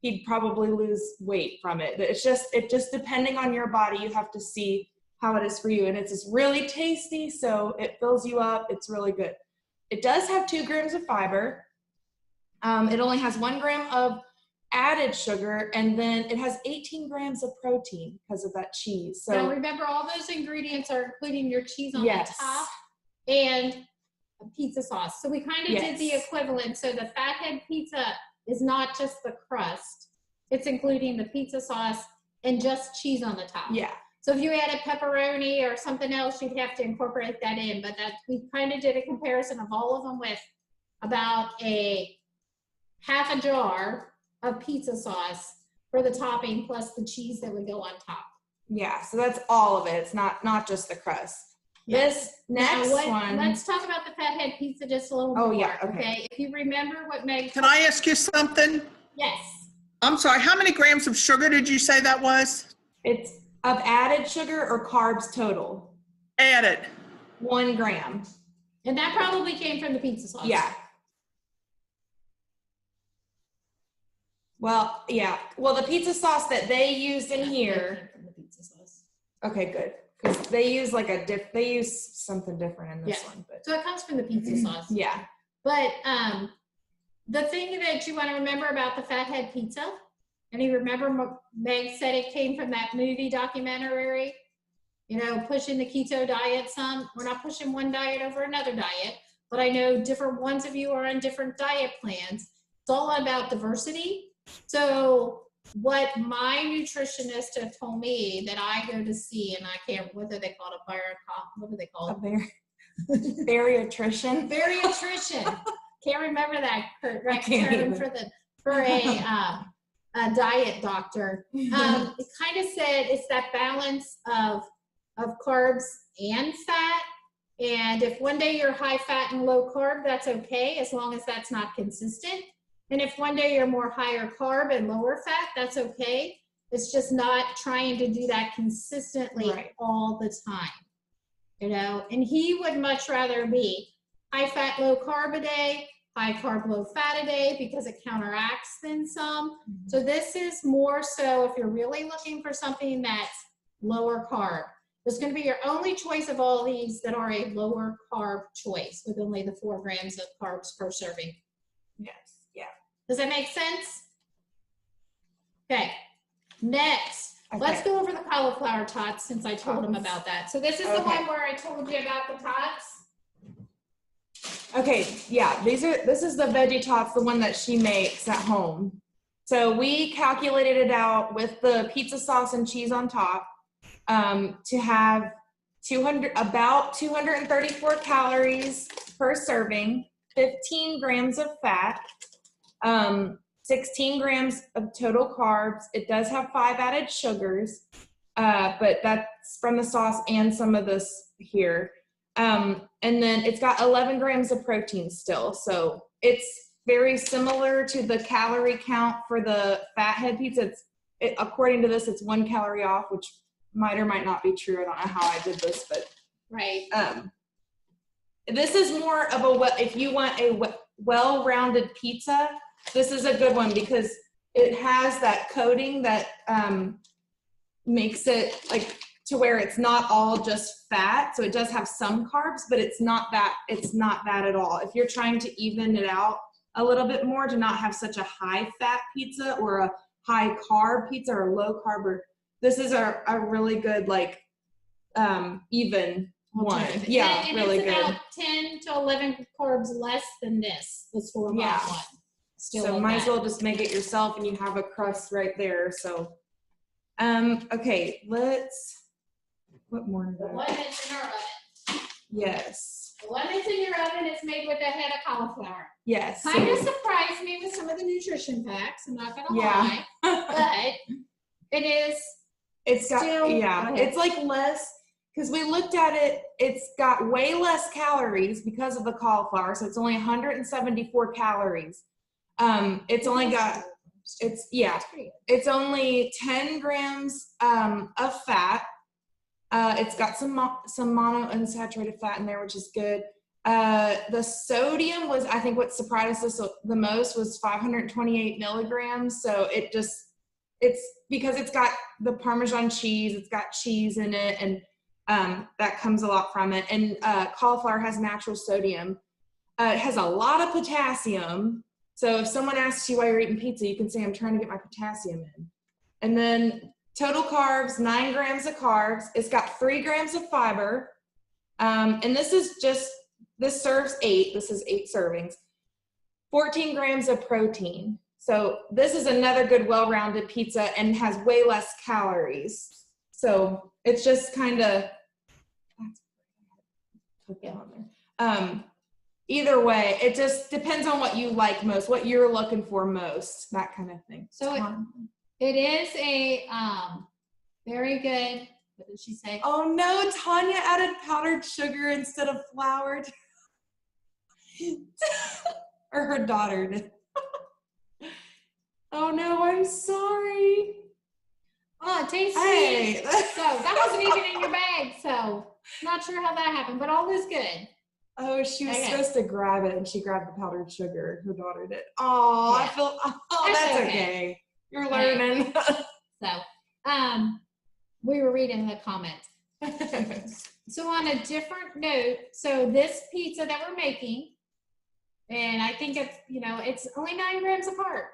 S3: he'd probably lose weight from it. It's just depending on your body, you have to see how it is for you. And it's just really tasty, so it fills you up. It's really good. It does have 2 grams of fiber. It only has 1 gram of added sugar, and then it has 18 grams of protein because of that cheese. So
S1: now remember, all those ingredients are including your cheese on
S3: yes.
S1: the top and a pizza sauce. So we kind of did the
S3: Yes.
S1: equivalent. So the fathead pizza is not just the crust. It's including the pizza sauce and just cheese on the top.
S3: Yeah.
S1: So if you added pepperoni or something else, you'd have to incorporate that in. But that we kind of did a comparison of all of them with about a half a jar of pizza sauce for the topping plus the cheese that would go on top.
S3: Yeah, so that's all of it. It's not just the crust. This next one.
S1: Let's talk about the fathead pizza just a little more.
S3: Oh, yeah, okay.
S1: If you remember what Meg.
S4: Can I ask you something?
S1: Yes.
S4: I'm sorry, how many grams of sugar did you say that was?
S3: It's of added sugar or carbs total.
S4: Added.
S3: 1 gram.
S1: And that probably came from the pizza sauce.
S3: Yeah. Well, yeah. Well, the pizza sauce that they used in here.
S1: From the pizza sauce.
S3: Okay, good. Because they use like they use something different in this
S1: Yeah.
S3: one. But
S1: So it comes from the pizza sauce.
S3: yeah.
S1: But the thing that you want to remember about the fathead pizza, and you remember Meg said it came from that movie documentary, you know, pushing the keto diet some. We're not pushing one diet over another diet, but I know different ones of you are on different diet plans. It's all about diversity. So what my nutritionist have told me that I go to see, and I can't, what do they call it? What do they call it?
S3: Bariatrician.
S1: Bariatrician. Can't remember that correct
S3: can't
S1: term
S3: either.
S1: for a diet doctor. It kind of said it's that balance of carbs and fat. And if one day you're high fat and low carb, that's okay, as long as that's not consistent. And if one day you're more higher carb and lower fat, that's okay. It's just not trying to do that consistently all the time. You know, and he would much rather be high fat, low carb a day, high carb, low fat a day, because it counteracts than some. So this is more so if you're really looking for something that's lower carb. It's going to be your only choice of all these that are a lower carb choice with only the 4 grams of carbs per serving.
S3: Yes. Yeah.
S1: Does that make sense? Okay. Next, let's go over the cauliflower tots since I told him about that. So this is the one where I told you about the tots.
S3: Okay, yeah, this is the veggie tots, the one that she makes at home. So we calculated it out with the pizza sauce and cheese on top to have about 234 calories per serving, 15 grams of fat, 16 grams of total carbs. It does have 5 added sugars, but that's from the sauce and some of this here. And then it's got 11 grams of protein still. So it's very similar to the calorie count for the fathead pizza. According to this, it's 1 calorie off, which might or might not be true. I don't know how I did this, but this is more of if you want a well-rounded pizza, this is a good one because it has that coating that makes it like to where it's not all just fat. So it does have some carbs, but it's not that at all. If you're trying to even it out a little bit more to not have such a high fat pizza or a high carb pizza or low carb, this is a really good even one. Yeah,
S1: and
S3: really
S1: it's
S3: good.
S1: about 10 to 11 carbs less than this store-bought one. Still
S3: so might as well just make it yourself and you have a crust right there. So okay, what more is
S1: The
S3: that?
S1: one that's in our oven.
S3: Yes.
S1: The one that's in your oven is made with a head of cauliflower.
S3: Yes.
S1: Kind of surprised me with some of the nutrition facts, I'm not gonna lie. But it's
S3: got
S1: still,
S3: it's like less, because we looked at it, it's got way less calories because of the cauliflower, so it's only 174 calories. It's only got, it's only 10 grams of fat. It's got some monounsaturated fat in there, which is good. The sodium was, I think what surprised us the most was 528 milligrams. So it's because it's got the Parmesan cheese, it's got cheese in it, and that comes a lot from it. And cauliflower has natural sodium. It has a lot of potassium. So if someone asks you why you're eating pizza, you can say, I'm trying to get my potassium in. And then total carbs, 9 grams of carbs. It's got 3 grams of fiber. And this serves 8. This is 8 servings. 14 grams of protein. So this is another good, well-rounded pizza and has way less calories. So it's just kind of, either way, it just depends on what you like most, what you're looking for most, that kind of thing.
S1: So it is a very good, what did she say?
S3: Oh no, Tanya added powdered sugar instead of flour. Or her daughter did. Oh no, I'm sorry.
S1: Oh, it tastes
S3: Hey.
S1: sweet. So that wasn't even in your bag, so not sure how that happened, but all is good.
S3: Oh, she was
S1: Okay.
S3: supposed to grab it and she grabbed the powdered sugar. Her daughter did. Oh,
S1: Yeah.
S3: I feel,
S1: That's
S3: that's
S1: okay.
S3: okay. You're
S1: Hey.
S3: learning.
S1: So, we were reading the comments. So on a different note, so this pizza that we're making, and I think it's, it's only 9 grams of carb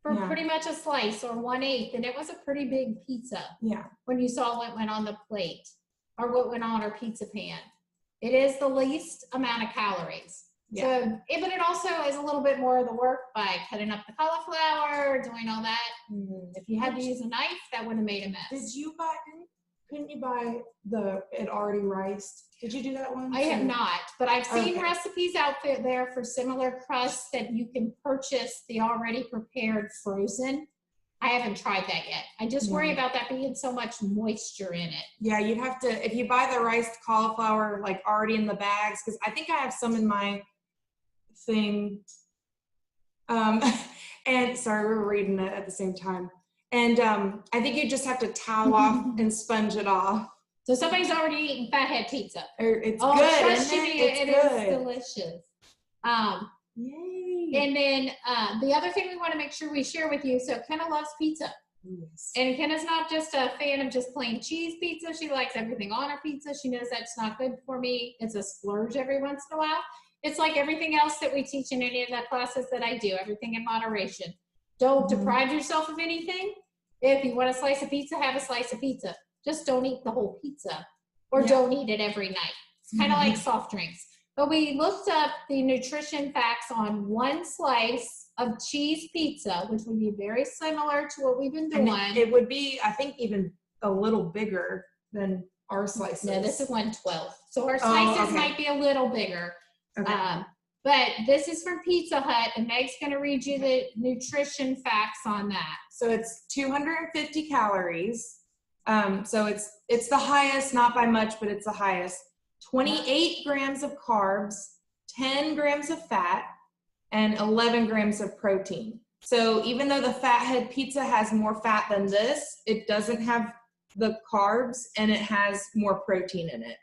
S1: for
S3: Yeah.
S1: pretty much a slice or 1/8, and it was a pretty big pizza
S3: Yeah.
S1: when you saw what went on the plate or what went on our pizza pan. It is the least amount of calories.
S3: Yeah.
S1: So, but it also is a little bit more of the work by cutting up the cauliflower, doing all that. If you had to use a knife, that would have made a mess.
S3: Did you buy, couldn't you buy it already riced? Did you do that one?
S1: I have not, but I've seen
S3: Okay.
S1: recipes out there for similar crusts that you can purchase the already prepared frozen. I haven't tried that yet. I just worry about that being so much moisture in it.
S3: Yeah, you'd have to, if you buy the riced cauliflower like already in the bags, because I think I have some in my thing. And sorry, we were reading it at the same time. And I think you just have to towel off and sponge it off.
S1: So somebody's already eaten fathead pizza.
S3: It's
S1: Oh,
S3: good,
S1: trust
S3: isn't
S1: me,
S3: it?
S1: it
S3: It's
S1: is
S3: good.
S1: delicious.
S3: Yay.
S1: And then the other thing we want to make sure we share with you, so Kenna loves pizza.
S3: Yes.
S1: And Kenna's not just a fan of just plain cheese pizza. She likes everything on her pizza. She knows that's not good for me. It's a splurge every once in a while. It's like everything else that we teach in any of the classes that I do, everything in moderation. Don't deprive yourself of anything. If you want a slice of pizza, have a slice of pizza. Just don't eat the whole pizza or don't eat it every night. It's kind of like soft drinks. But we looked up the nutrition facts on one slice of cheese pizza, which would be very similar to what we've been doing.
S3: And it would be, I think, even a little bigger than our slices.
S1: No, this is 112. So our slices
S3: okay.
S1: might be a little bigger.
S3: Okay.
S1: But this is from Pizza Hut, and Meg's going to read you the nutrition facts on that.
S3: So it's 250 calories. So it's the highest, not by much, but it's the highest. 28 grams of carbs, 10 grams of fat, and 11 grams of protein. So even though the fathead pizza has more fat than this, it doesn't have the carbs and it has more protein in it.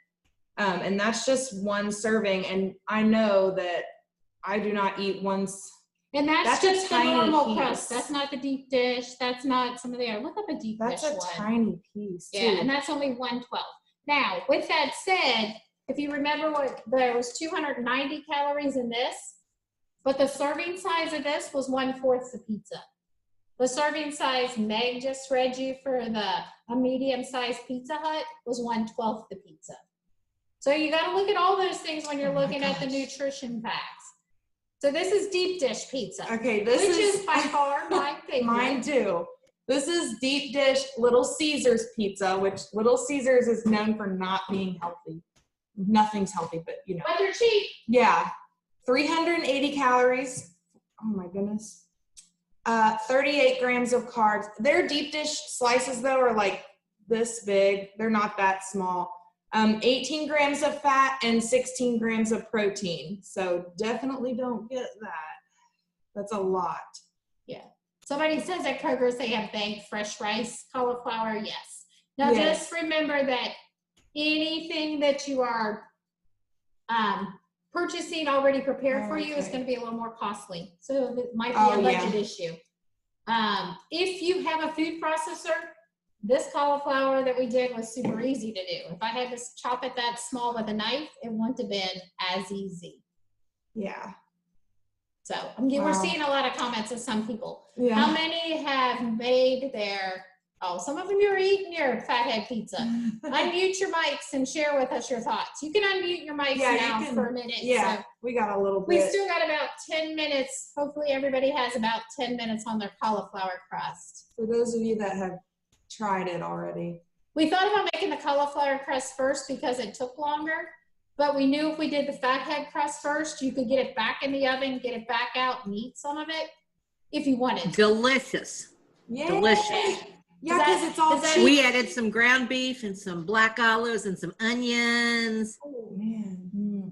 S3: And that's just one serving. And I know that I do not eat once.
S1: And that's
S3: a
S1: just the
S3: tiny
S1: normal
S3: piece.
S1: crust. That's not the deep dish. That's not some of the other. Look up a deep
S3: That's
S1: dish
S3: a
S1: one.
S3: tiny piece too.
S1: Yeah, and that's only 112. Now, with that said, if you remember there was 290 calories in this, but the serving size of this was 1/4 the pizza. The serving size Meg just read you for a medium-sized Pizza Hut was 1/12 the pizza. So you got to look at all those things when you're looking at the nutrition facts. So this is deep dish pizza.
S3: Okay,
S1: which is by far my favorite.
S3: Mine too. This is deep dish Little Caesars pizza, which Little Caesars is known for not being healthy. Nothing's healthy, but you know.
S1: But they're cheap.
S3: Yeah. 380 calories. Oh my goodness. 38 grams of carbs. Their deep dish slices though are like this big. They're not that small. 18 grams of fat and 16 grams of protein. So definitely don't get that. That's a lot.
S1: Yeah. Somebody says at Kroger's they have banked fresh rice cauliflower. Yes. Now
S3: Yes.
S1: just remember that anything that you are purchasing already prepared for you is going to be a little more costly. So it might be a budget issue. If you have a food processor, this cauliflower that we did was super easy to do. If I had to chop it that small with a knife, it wouldn't have been as easy.
S3: Yeah.
S1: So we're seeing a lot of comments of some people.
S3: Yeah.
S1: How many have made their, some of them you're eating your fathead pizza. Unmute your mics and share with us your thoughts. You can unmute your mics now for a minute.
S3: Yeah,
S1: So
S3: we got a little bit.
S1: we still got about 10 minutes. Hopefully everybody has about 10 minutes on their cauliflower crust.
S3: For those of you that have tried it already.
S1: We thought about making the cauliflower crust first because it took longer, but we knew if we did the fathead crust first, you could get it back in the oven, get it back out, and eat some of it if you wanted.
S9: Delicious.
S3: Yay.
S9: Delicious.
S3: Yeah, because it's all cheap.
S9: We added some ground beef and some black olives and some onions.
S3: Oh, man.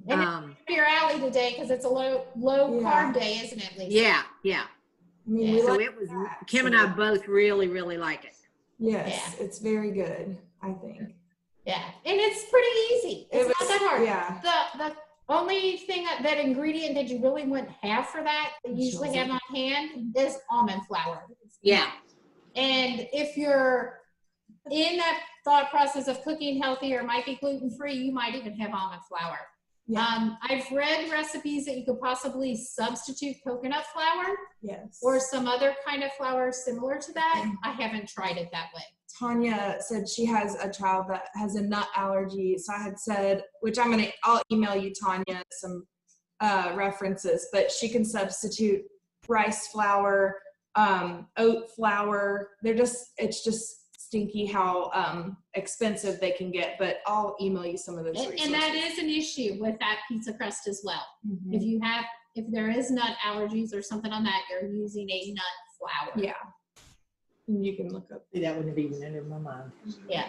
S1: And it's your alley today because it's a low carb day, isn't it, Lisa?
S9: Yeah.
S3: I mean, we
S9: So
S3: like
S9: it was,
S3: that,
S9: Kim and I both really, really like it.
S3: Yes, it's very good, I think.
S1: Yeah, and it's pretty easy. It's not that hard.
S3: Yeah.
S1: The only thing that ingredient that you really wouldn't have for that you usually have on hand is almond flour.
S9: Yeah.
S1: And if you're in that thought process of cooking healthy or might be gluten-free, you might even have almond flour.
S3: Yeah.
S1: I've read recipes that you could possibly substitute coconut flour
S3: Yes.
S1: or some other kind of flour similar to that. I haven't tried it that way.
S3: Tanya said she has a child that has a nut allergy. So I had said, which I'll email you, Tanya, some references, but she can substitute rice flour, oat flour. It's just stinky how expensive they can get, but I'll email you some of those resources.
S1: And that is an issue with that pizza crust as well. If there is nut allergies or something on that, you're using a nut flour.
S3: Yeah. You can look up.
S9: That wouldn't have even entered my mind.
S1: Yeah.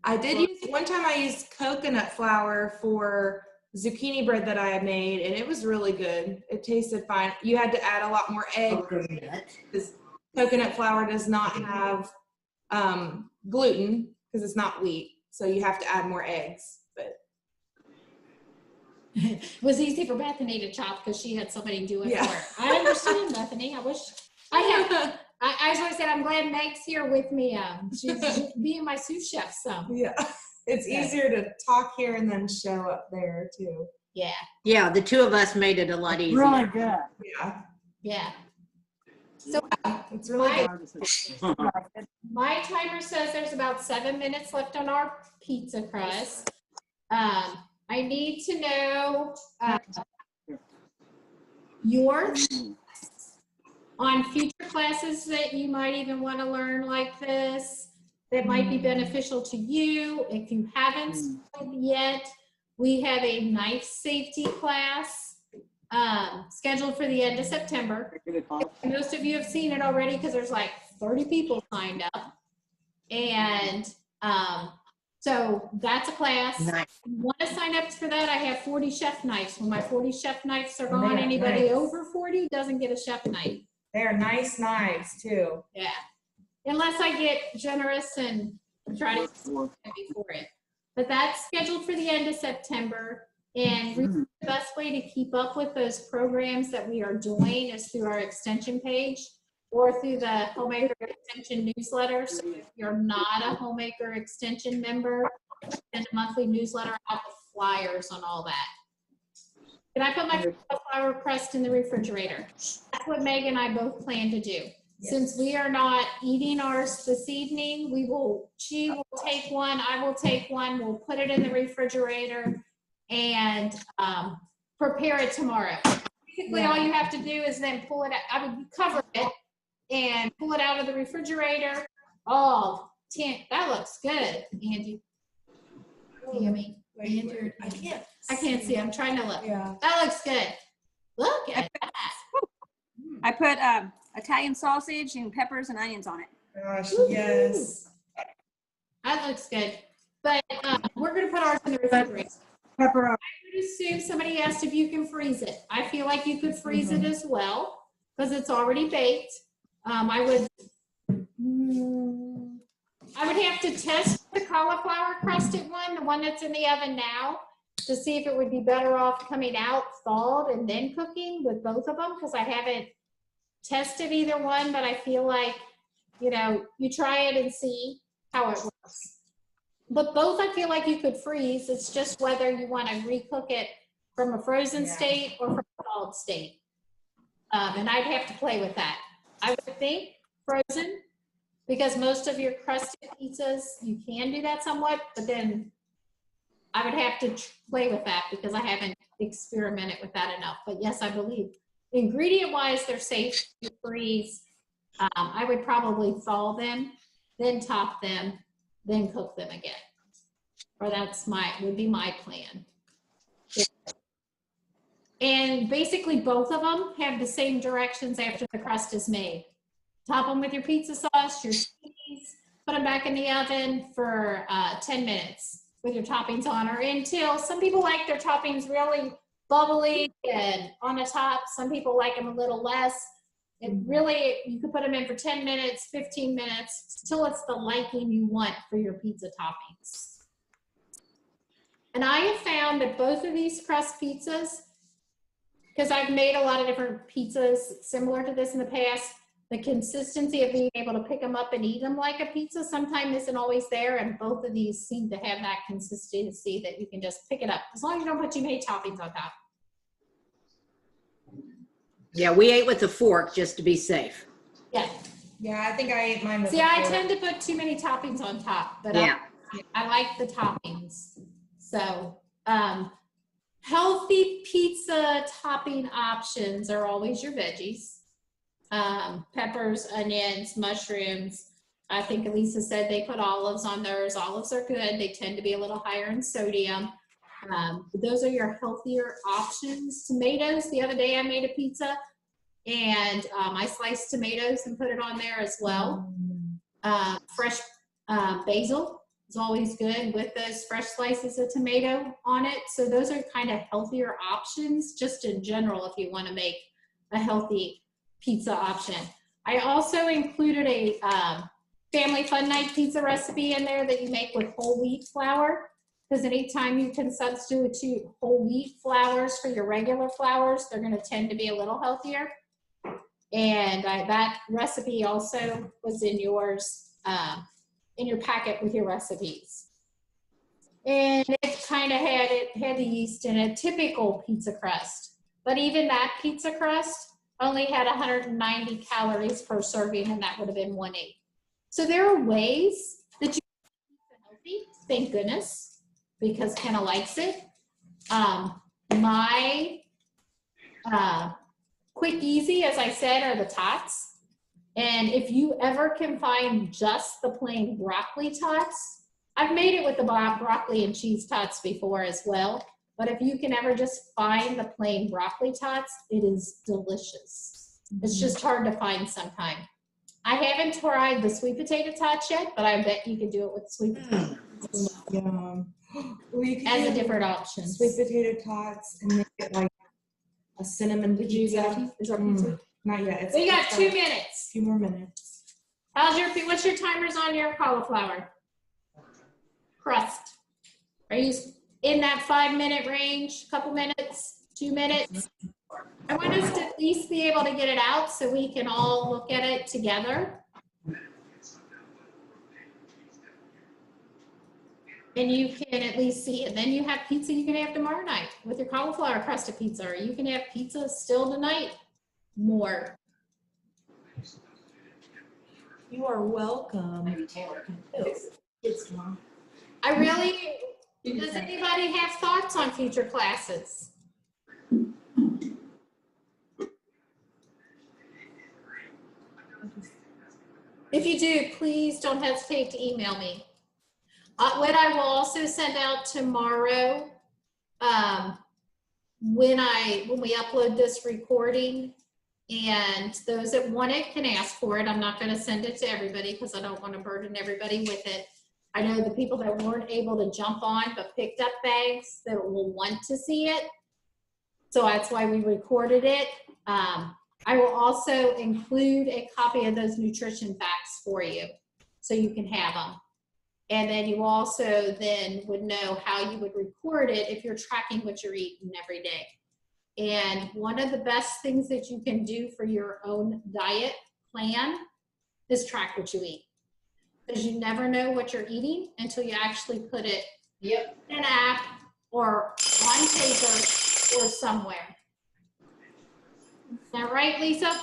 S3: I did one time I used coconut flour for zucchini bread that I had made, and it was really good. It tasted fine. You had to add a lot more egg. Because coconut flour does not have gluten because it's not wheat, so you have to add more eggs. But
S1: it was easy for Bethany to chop because she had somebody do it for her. I understand, Bethany. I wish I had. I always said I'm glad Meg's here with me. She's being my sous chef. So
S3: yeah, it's easier to talk here and then show up there too.
S1: Yeah.
S9: Yeah, the two of us made it a lot easier.
S8: Really good.
S3: Yeah.
S1: Yeah. So
S3: It's really good.
S1: my timer says there's about 7 minutes left on our pizza crust. I need to know your on future classes that you might even want to learn like this that might be beneficial to you. If you haven't started yet, we have a knife safety class scheduled for the end of September. Most of you have seen it already because there's like 30 people signed up. And so that's a class.
S9: Nice.
S1: If you want to sign up for that, I have 40 chef knives. When my 40 chef knives are gone, anybody over 40 doesn't get a chef knife.
S3: They're nice knives too.
S1: Yeah. Unless I get generous and try to before it. But that's scheduled for the end of September. And really the best way to keep up with those programs that we are doing is through our extension page or through the Homemaker Extension newsletter. So if you're not a Homemaker Extension member, send a monthly newsletter out with flyers on all that. Can I put my cauliflower crust in the refrigerator? That's what Meg and I both plan to do. Yes. Since we are not eating ours this evening, she will take one, I will take one, we'll put it in the refrigerator and prepare it tomorrow. Basically, all you have to do is then pull it out, cover it and pull it out of the refrigerator. Oh, that looks good, Andy. Yummy. I can't see. I'm trying to look.
S3: Yeah.
S1: That looks good. Look at that.
S6: I put Italian sausage and peppers and onions on it.
S3: Gosh, yes.
S1: That looks good. But we're gonna put ours in the refrigerator.
S8: Pepper,
S1: I would assume somebody asked if you can freeze it. I feel like you could freeze it as well, because it's already baked. I would have to test the cauliflower crusted one, the one that's in the oven now, to see if it would be better off coming out thawed and then cooking with both of them, because I haven't tested either one, but I feel like, you know, you try it and see how it works. But both I feel like you could freeze. It's just whether you want to recook it from a frozen state or from a thawed state. And I'd have to play with that. I would think frozen, because most of your crusted pizzas, you can do that somewhat, but then I would have to play with that because I haven't experimented with that enough. But yes, I believe ingredient-wise, they're safe to freeze. I would probably thaw them, then top them, then cook them again. Or would be my plan. And basically both of them have the same directions after the crust is made. Top them with your pizza sauce, your cheese, put them back in the oven for 10 minutes with your toppings on, or until some people like their toppings really bubbly and on the top. Some people like them a little less. It really, you could put them in for 10 minutes, 15 minutes, till it's the liking you want for your pizza toppings. And I have found that both of these crust pizzas, because I've made a lot of different pizzas similar to this in the past, the consistency of being able to pick them up and eat them like a pizza sometimes isn't always there, and both of these seem to have that consistency that you can just pick it up, as long as you don't put too many toppings on top.
S9: Yeah, we ate with a fork just to be safe.
S1: Yeah.
S3: Yeah, I think I ate mine with
S1: See,
S3: a
S1: I
S3: fork.
S1: tend to put too many toppings on top, but
S9: Yeah.
S1: I like the toppings. So, healthy pizza topping options are always your veggies. Peppers, onions, mushrooms. I think Elisa said they put olives on theirs. Olives are good. They tend to be a little higher in sodium. But those are your healthier options. Tomatoes, the other day I made a pizza and I sliced tomatoes and put it on there as well. Fresh basil is always good with those fresh slices of tomato on it. So those are kind of healthier options just in general if you want to make a healthy pizza option. I also included a family fun night pizza recipe in there that you make with whole wheat flour, because anytime you can substitute whole wheat flours for your regular flours, they're going to tend to be a little healthier. And that recipe also was in yours, in your packet with your recipes. And it kind of had the yeast in a typical pizza crust, but even that pizza crust only had 190 calories per serving, and that would have been 1/8. So there are ways that you can keep it healthy, thank goodness, because Kenna likes it. My quick, easy, as I said, are the tots. And if you ever can find just the plain broccoli tots, I've made it with the broccoli and cheese tots before as well. But if you can ever just find the plain broccoli tots, it is delicious. It's just hard to find sometime. I haven't tried the sweet potato tots yet, but I bet you can do it with sweet potato.
S3: Yum. Well, you can
S1: As a
S3: do
S1: different option.
S3: sweet potato tots and make it like a cinnamon pizza.
S1: Is our pizza?
S3: Not yet. It's
S1: We got
S3: it's
S1: 2
S3: a
S1: minutes.
S3: few more minutes.
S1: What's your timers on your cauliflower crust? Are you in that 5-minute range, couple minutes, 2 minutes? I want us to at least be able to get it out so we can all look at it together. And you can at least see it. Then you have pizza you can have tomorrow night with your cauliflower crusted pizza, or you can have pizza still tonight. More.
S3: You are welcome.
S8: Maybe Taylor can.
S3: It's mom.
S1: Does anybody have thoughts on future classes? If you do, please don't hesitate to email me. What I will also send out tomorrow, when we upload this recording, and those that want it can ask for it. I'm not going to send it to everybody because I don't want to burden everybody with it. I know the people that weren't able to jump on but picked up bags that will want to see it. So that's why we recorded it. I will also include a copy of those nutrition facts for you so you can have them. And then you also then would know how you would record it if you're tracking what you're eating every day. And one of the best things that you can do for your own diet plan is track what you eat. Because you never know what you're eating until you actually put it in an app or on paper or somewhere. Is that right, Lisa?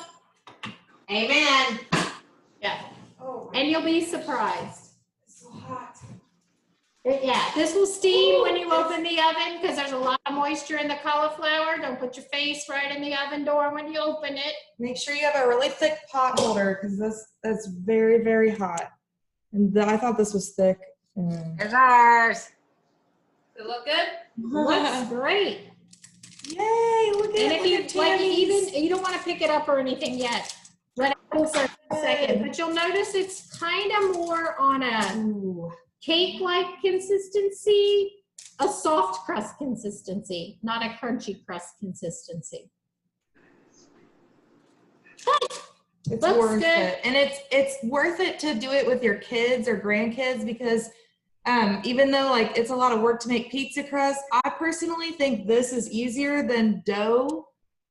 S9: Amen.
S1: Yeah.
S3: Oh,
S1: And you'll be surprised.
S3: it's so hot.
S1: Yeah, this will steam when you open the oven because there's a lot of moisture in the cauliflower. Don't put your face right in the oven door when you open it.
S3: Make sure you have a really thick pot holder because that's very, very hot. And I thought this was thick.
S9: There's ours.
S1: Does it look good? Looks great.
S3: Yay, look at
S1: And if you
S3: look at
S1: like,
S3: Tammy's.
S1: even you don't want to pick it up or anything yet. Let it cool for a second. But you'll notice it's kind of more on a
S3: Ooh.
S1: cake-like consistency, a soft crust consistency, not a crunchy crust consistency.
S3: It's
S1: Looks
S3: worth
S1: good.
S3: it. And it's worth it to do it with your kids or grandkids because even though like it's a lot of work to make pizza crust, I personally think this is easier than dough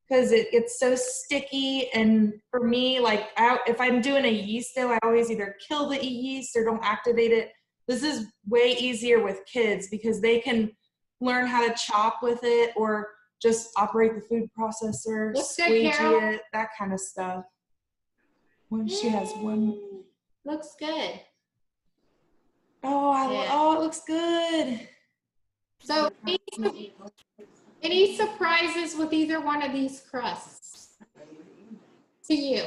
S3: because it gets so sticky. And for me, like if I'm doing a yeast dough, I always either kill the yeast or don't activate it. This is way easier with kids because they can learn how to chop with it or just operate the food processor,
S1: Looks good,
S3: squeegee
S1: Carol.
S3: it, that kind of stuff. When she has one.
S1: Looks good.
S3: Oh,
S1: Yeah.
S3: oh, it looks good.
S1: So any surprises with either one of these crusts to you?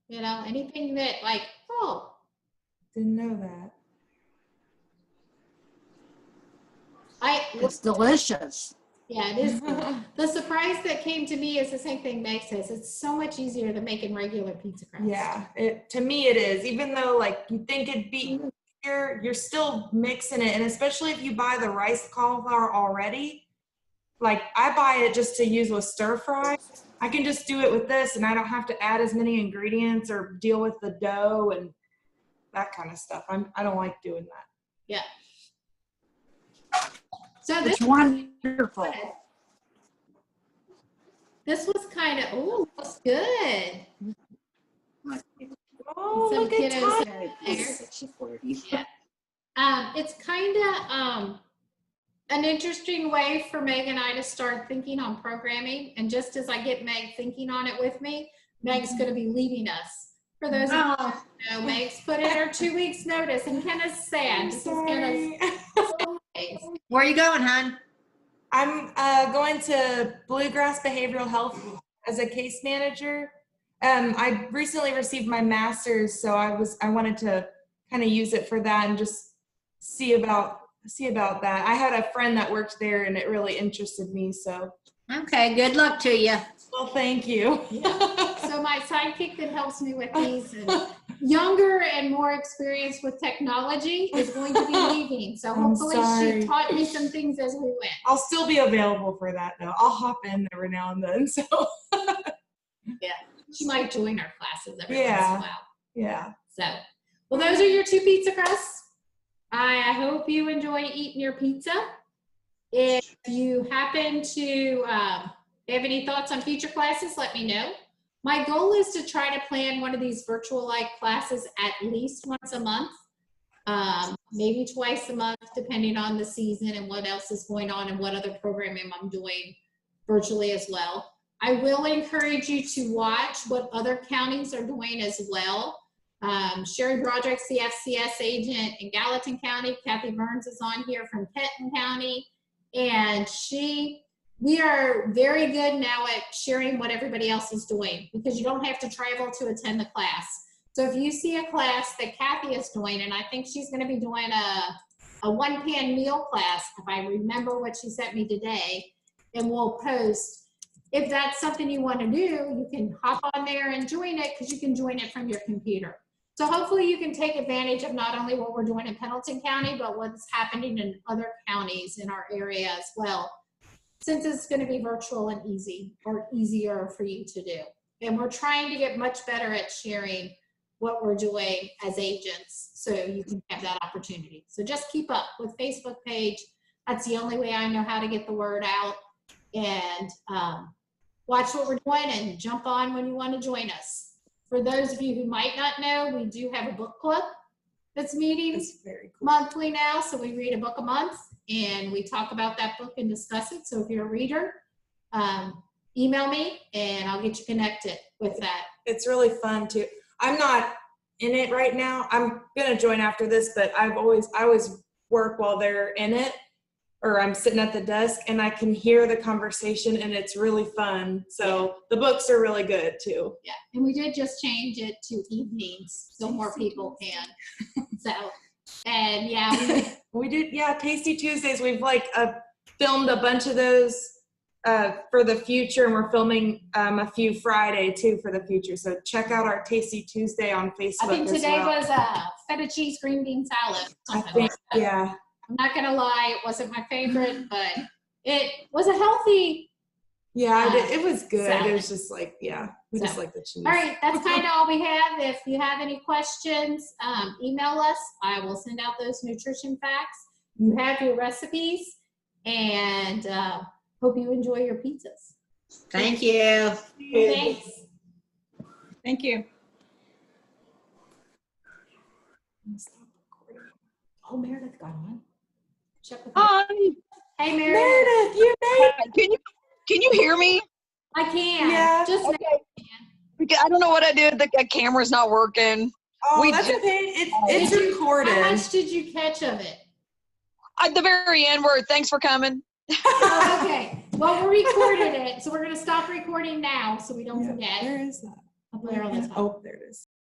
S1: You know, anything that like, oh,
S3: Didn't know that.
S8: It's delicious.
S1: yeah, it is good. The surprise that came to me is the same thing Meg says. It's so much easier than making regular pizza crust.
S3: Yeah, to me it is. Even though like you think it'd be easier, you're still mixing it. And especially if you buy the rice cauliflower already, like I buy it just to use with stir fry. I can just do it with this and I don't have to add as many ingredients or deal with the dough and that kind of stuff. I don't like doing that.
S1: Yeah. So this
S8: It's wonderful.
S1: was kind of, oh, looks good.
S3: Oh,
S1: Some
S3: look at
S1: kiddos
S3: Todd.
S1: Yeah. It's kind of an interesting way for Meg and I to start thinking on programming. And just as I get Meg thinking on it with me, Meg's going to be leaving us. For those of you who don't know, Meg's put in her 2 weeks notice and Kenna's sad.
S3: I'm
S1: This is
S3: sorry.
S1: Kenna's
S9: Where are you going, hon?
S3: I'm going to Bluegrass Behavioral Health as a case manager. I recently received my master's, so I wanted to kind of use it for that and just see about that. I had a friend that worked there, and it really interested me. So,
S9: Okay, good luck to you.
S3: well, thank you.
S1: So my sidekick that helps me with these and younger and more experienced with technology is going to be leaving. So
S3: I'm
S1: hopefully
S3: sorry.
S1: she taught me some things as we went.
S3: I'll still be available for that, though. I'll hop in every now and then. So,
S1: She might join our classes every once in
S3: Yeah.
S1: a while.
S3: yeah.
S1: So, well, those are your 2 pizza crusts. I hope you enjoy eating your pizza. If you happen to have any thoughts on future classes, let me know. My goal is to try to plan one of these virtual-like classes at least once a month, maybe twice a month, depending on the season and what else is going on and what other programming I'm doing virtually as well. I will encourage you to watch what other counties are doing as well. Sherry Broderick's the FCS agent in Gallatin County. Kathy Burns is on here from Kenton County. And we are very good now at sharing what everybody else is doing because you don't have to travel to attend the class. So if you see a class that Kathy is doing, and I think she's going to be doing a one-pan meal class, if I remember what she sent me today, and we'll post. If that's something you want to do, you can hop on there and join it because you can join it from your computer. So hopefully you can take advantage of not only what we're doing in Pendleton County, but what's happening in other counties in our area as well, since it's going to be virtual and easy, or easier for you to do. And we're trying to get much better at sharing what we're doing as agents, so you can have that opportunity. So just keep up with Facebook page. That's the only way I know how to get the word out. And watch what we're doing and jump on when you want to join us. For those of you who might not know, we do have a book club that's meeting
S3: Very cool.
S1: monthly now. So we read a book a month and we talk about that book and discuss it. So if you're a reader, email me and I'll get you connected with that.
S3: It's really fun too. I'm not in it right now. I'm gonna join after this, but I always work while they're in it, or I'm sitting at the desk and I can hear the conversation and it's really fun. So the books are really good too.
S1: Yeah, and we did just change it to evenings so more people can. So, and yeah,
S3: We did, yeah, Tasty Tuesdays. We've like filmed a bunch of those for the future, and we're filming a few Friday too for the future. So check out our Tasty Tuesday on Facebook.
S1: I think today
S3: as well.
S1: was feta cheese green bean salad.
S3: I think, yeah.
S1: I'm not gonna lie, it wasn't my favorite, but it was a healthy.
S3: Yeah, it was good.
S1: Salad.
S3: It was just like, yeah, we just like the cheese.
S1: All right, that's kind of all we have. If you have any questions, email us. I will send out those nutrition facts. You have your recipes, and hope you enjoy your pizzas.
S9: Thank you.
S1: Thanks.
S6: Thank you.
S1: Oh, Meredith got on. Check with
S10: Hi.
S1: Hey, Meredith.
S3: Meredith, you made it.
S10: Can you hear me?
S1: I can.
S3: Yeah.
S1: Just
S10: Okay. I don't know what I did. The camera's not working.
S3: Oh, that's okay. It's recorded.
S1: How much did you catch of it?
S10: At the very end where thanks for coming.
S1: Oh, okay. Well, we recorded it, so we're going to stop recording now so we don't forget.
S3: Where is that?
S1: Up there on the top.
S3: Oh, there it is.